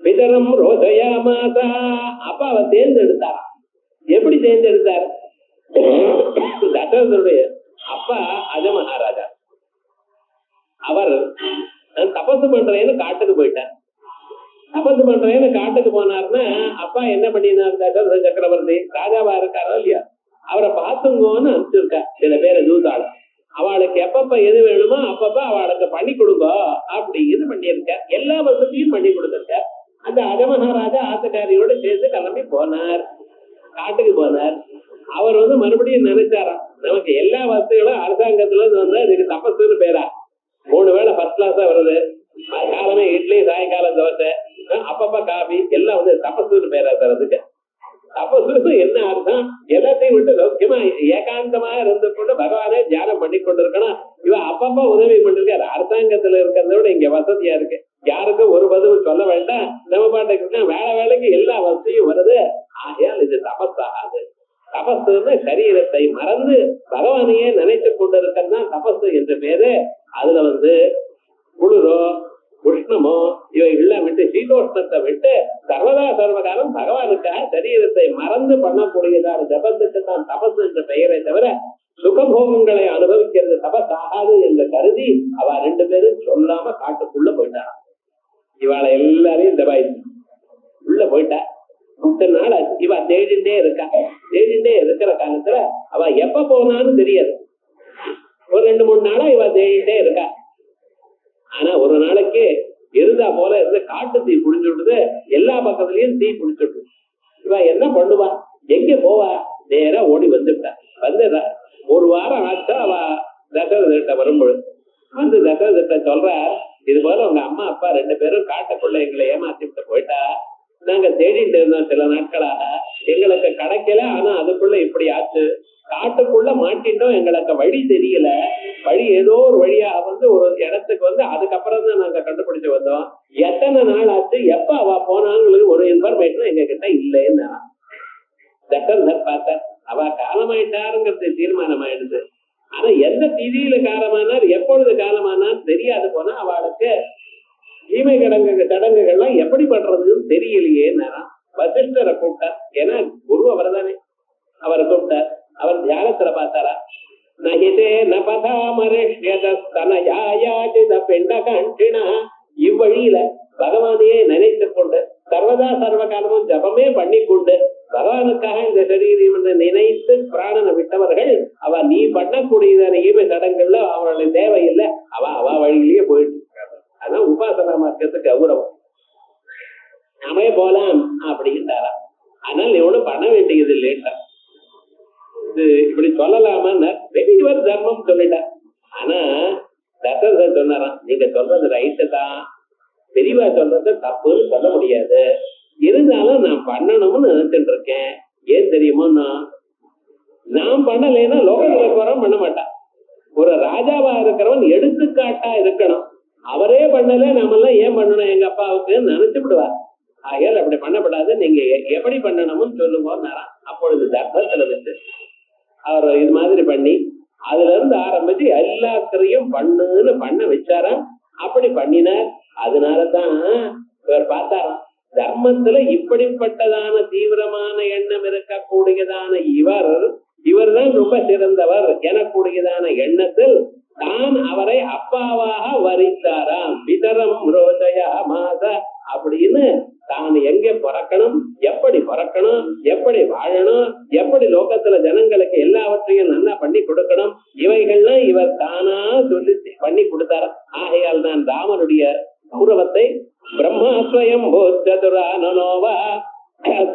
பிதரம் ரோசையா மாதா, அப்பாவை தேர்ந்தெடுத்தாரா. எப்படி தேர்ந்தெடுத்தார்? தசரதனுடைய அப்பா அஜ மகாராஜா. அவர் தபசு பண்றேன்னு காட்டுக்கு போயிட்டார். தபசு பண்றேன்னு காட்டுக்கு போனார்னா அப்பா என்ன பண்ணினார்? தசரத சக்கரவர்த்தி ராஜாவா இருக்காரோ இல்லையா, அவரை பார்த்துங்கோன்னு அனுப்பிச்சிருக்கா சில பேரை தூதாள. அவளுக்கு எப்பப்ப எது வேணுமோ அப்பப்ப அவளுக்கு பண்ணி கொடுங்க அப்படின்னு பண்ணியிருக்க. எல்லா வசதியும் பண்ணி கொடுத்திருக்க. அந்த அஜமகாராஜா ஆத்துக்காரியோட சேர்ந்து கிளம்பி போனார், காட்டுக்கு போனார். அவர் வந்து மறுபடியும் நினைச்சாராம், நமக்கு எல்லா வசதிகளும் அரசாங்கத்துல வந்து இதுக்கு தபசுன்னு பேரா. 3 வேளை ஃபர்ஸ்ட் கிளாஸா வருது, காலமே இட்லி, சாயங்காலம் தோசை, அப்பப்ப காபி, எல்லாம் வந்து தபசுன்னு பேரா தரதுக்கு. தபசு என்ன அர்த்தம்? எல்லாத்தையும் விட்டு சௌக்கியமா ஏகாந்தமா இருந்து கொண்டு பகவானே தியானம் பண்ணி கொண்டிருக்கணும். இவன் அப்பப்ப உதவி பண்ணிருக்காரு. அரசாங்கத்துல இருக்கிறத விட இங்க வசதியா இருக்கு. யாருக்கும் ஒரு பதிவு சொல்ல வேண்டாம். நம்ம பாட்டுக்கு வேலைக்கு எல்லா வசதியும் வருது. ஆகையால் இது தபஸாகாது. தபசுன்னு சரீரத்தை மறந்து பகவானையே நினைத்து கொண்டிருக்கதான் தபசு என்று பேரு. அதுல வந்து குளிரோ உஷ்ணமோ இவைகள்லாம் விட்டு, சீதோஷ்ணத்தை விட்டு சர்வதா சர்வகாலம் பகவானுக்காக சரீரத்தை மறந்து பண்ணக்கூடியதான ஜபத்துக்கு தான் தபசு என்ற பெயரை தவிர சுகபோகங்களை அனுபவிக்கிறது தபஸ் ஆகாது என்று கருதி அவ 2 பேரும் சொல்லாம காட்டுக்குள்ள போயிட்டான். இவாளை எல்லாரையும் தபாய் உள்ள போயிட்டா. 10 நாள் இவ தேடிண்டே இருக்கா. தேடிண்டே இருக்கிற காலத்துல அவ எப்ப போனான்னு தெரியாது. ஒரு 2-3 நாளா இவ தேடிண்டே இருக்கா. ஆனா ஒரு நாளைக்கு இருந்தா போல இருந்து காட்டு தீ புடிச்சுடுது. எல்லா பக்கத்துலயும் தீ புடிச்சுட்டு இவ என்ன பண்ணுவா, எங்க போவா? நேரா ஓடி வந்துட்டா. வந்துடுறா. 1 வாரம் ஆச்சா அவ தசரதர்கிட்ட வரும்பொழுது வந்து தசரதர்கிட்ட சொல்ற, இது போல உங்க அம்மா அப்பா 2 பேரும் காட்டுக்குள்ள எங்களை ஏமாத்திட்டு போயிட்டா. நாங்க தேடிட்டு இருந்தோம் சில நாட்களாக, எங்களுக்கு கிடைக்கல. ஆனா அதுக்குள்ள இப்படி ஆச்சு. காட்டுக்குள்ள மாட்டிட்டோம், எங்களுக்கு வழி தெரியல, வழி ஏதோ ஒரு வழியா வந்து ஒரு இடத்துக்கு வந்து அதுக்கப்புறம் தான் நாங்க கண்டுபிடிச்சு வந்தோம். எத்தனை நாள் ஆச்சு, எப்ப அவ போனாங்களுக்கு ஒரு இன்ஃபர்மேஷன் எங்க கிட்ட இல்லைன்னு தட்டர் பார்த்தார். அவ காலமாயிட்டாருங்கிறது தீர்மானம் ஆயிடுது. ஆனா எந்த திதியில காலமானார், எப்பொழுது காலமானார் தெரியாது போனா அவளுக்கு ஈமை சடங்குகள்லாம் எப்படி பண்றதுன்னு தெரியலையே. வசிஷ்டரை கூப்பிட்டார். ஏன்னா குரு அவர் தானே, அவரை கூப்பிட்டார். அவர் தியானத்துல பார்த்தாரா, நகிதே நபதாமரிஷ்யதனயாயாஜித இவ்வழியில பகவானையே நினைத்து கொண்டு சர்வதா சர்வ காலமும் ஜபமே பண்ணி கொண்டு பகவானுக்காக இந்த சரீரம் என்று நினைத்து பிராணனை விட்டவர்கள் அவ நீ பண்ணக்கூடியதான ஈமை சடங்குகள்ல அவளுடைய தேவையில்லை, அவ வழியிலேயே போயிட்டு இருக்காங்க. அதான் உபாசனா மார்க்கத்துக்கு கௌரவம். நாமே போலாம் அப்படின்ட்டாரா. அதனால நீ ஒண்ணும் பண்ண வேண்டியது இல்லைட்டா. இது இப்படி சொல்லலாமா, பெரியவர் தர்மம் சொல்லிட்டா. ஆனா தசரதர் சொன்னாராம், நீங்க சொல்றது ரைட்டு தான், பெரியவா சொல்றது தப்புன்னு சொல்ல முடியாது, இருந்தாலும் நான் பண்ணணும்னு நினைச்சிட்டு இருக்கேன். ஏன் தெரியுமோ, நான் பண்ணலைன்னா லோகத்துல இருக்கிறவன் பண்ண மாட்டான். ஒரு ராஜாவா இருக்கிறவன் எடுத்துக்காட்டா இருக்கணும். அவரே பண்ணல, நம்ம எல்லாம் ஏன் பண்ணணும் எங்க அப்பாவுக்கு நினைச்சு விடுவார். ஆகையால் அப்படி பண்ணப்படாது, நீங்க எப்படி பண்ணணும்னு சொல்லுங்க. அப்பொழுது தர்மத்துல வச்சு அவர் இது மாதிரி பண்ணி அதுல இருந்து ஆரம்பிச்சு எல்லாத்தையும் பண்ணுன்னு பண்ண வச்சாராம். அப்படி பண்ணினார். அதனாலதான் இவர் பார்த்தாராம், தர்மத்துல இப்படிப்பட்டதான தீவிரமான எண்ணம் இருக்கக்கூடியதான இவர் தான் ரொம்ப சிறந்தவர் எனக்கூடியதான எண்ணத்தில் தான் அவரை அப்பாவாக வரித்தாராம். பிதரம் ரோஜயா மாத அப்படின்னு தான் எங்க பிறக்கணும், எப்படி பிறக்கணும், எப்படி வாழணும், எப்படி லோகத்துல ஜனங்களுக்கு எல்லாவற்றையும் நல்லா பண்ணி கொடுக்கணும், இவைகள்லாம் இவர் தானா சொல்லி பண்ணி கொடுத்தார். ஆகையால் தான் ராமனுடைய கௌரவத்தை பிரம்மாஸ்வயம் போச்சதுரானோவா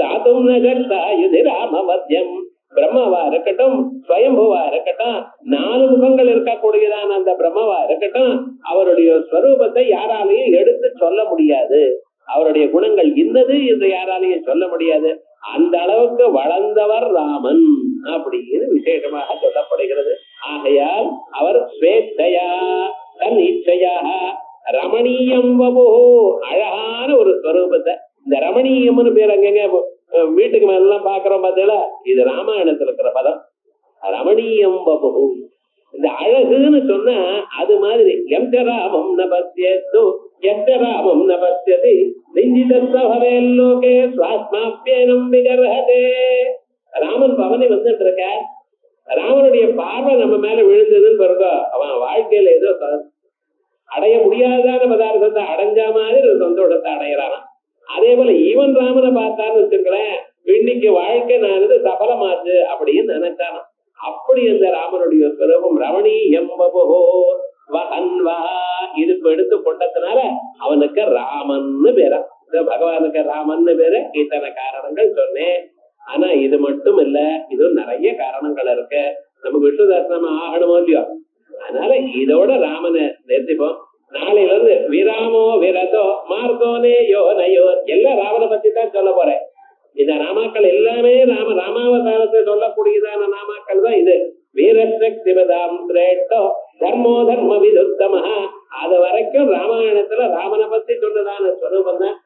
தாத்தும் நகர்த்தாயுதி ராமவத்யம், பிரம்மவா இருக்கட்டும், ஸ்வயம்புவா இருக்கட்டும், 4 முகங்கள் இருக்கக்கூடியதான அந்த பிரம்மவா இருக்கட்டும், அவருடைய ஸ்வரூபத்தை யாராலையும் எடுத்து சொல்ல முடியாது. அவருடைய குணங்கள் இன்னது என்று யாராலையும் சொல்ல முடியாது. அந்த அளவுக்கு வளர்ந்தவர் ராமன் அப்படின்னு விசேஷமாக சொல்லப்படுகிறது. ஆகையால் அவர் ஸ்வேத்தையா தன் இச்சையாக ரமணீயம் வபு, அழகான ஒரு ஸ்வரூபத்தை, இந்த ரமணீயம்னு பேர் அங்கங்க வீட்டுக்கு மேலாம் பாக்குறோம் பார்த்தீங்களா, இது ராமாயணத்துல இருக்கிற பதம். ரமணீயம் வபு, இந்த அழகுன்னு சொன்னா அது மாதிரி எம் ராமம் நபத்யது எம் நபத்யதி நெஞ்சிதே சுவாத்மாப்யேனம் விகர்ஹதே. ராமன் பவனி வந்துட்டு இருக்க, ராமனுடைய பார்வை நம்ம மேல விழுந்ததுன்னு பிறகு அவன் வாழ்க்கையில ஏதோ அடைய முடியாதான பதார்த்தத்தை அடைஞ்ச மாதிரி ஒரு சந்தோஷத்தை அடையிறான். அதே போல ஈவன் ராமனை பார்த்தான்னு வச்சுக்கிறேன், இன்னைக்கு வாழ்க்கை நான் சபலமாச்சு அப்படின்னு நினைச்சானா. அப்படி அந்த ராமனுடைய ஸ்வரூபம் ரமணி எம்பபோ வஹன்வா இதுக்கு எடுத்து கொண்டதுனால அவனுக்கு ராமன்னு பேரா. பகவானுக்கு ராமன்னு பேரு. இத்தனை காரணங்கள் சொன்னேன். ஆனா இது மட்டும் இல்ல, இது நிறைய காரணங்கள் இருக்கு. நமக்கு விஷ்ணு தரிசனம் ஆகணுமோ இல்லையோ, அதனால இதோட ராமனை நிறுத்திப்போம். நாளையில இருந்து விராமோ விரதோ மார்கோனே யோ நயோ எல்லாம் ராமனை பத்தி தான் சொல்ல போறேன். இந்த நாமாக்கள் எல்லாமே ராமாவதாரத்தை சொல்லக்கூடியதான நாமாக்கள் தான் இது. வீரசக்திபதாம் சிரேஷ்டோ தர்மோ தர்ம விதுத்தமஹா, அது வரைக்கும் ராமாயணத்துல ராமனை பத்தி சொன்னதான ஸ்வரூபம் தான்.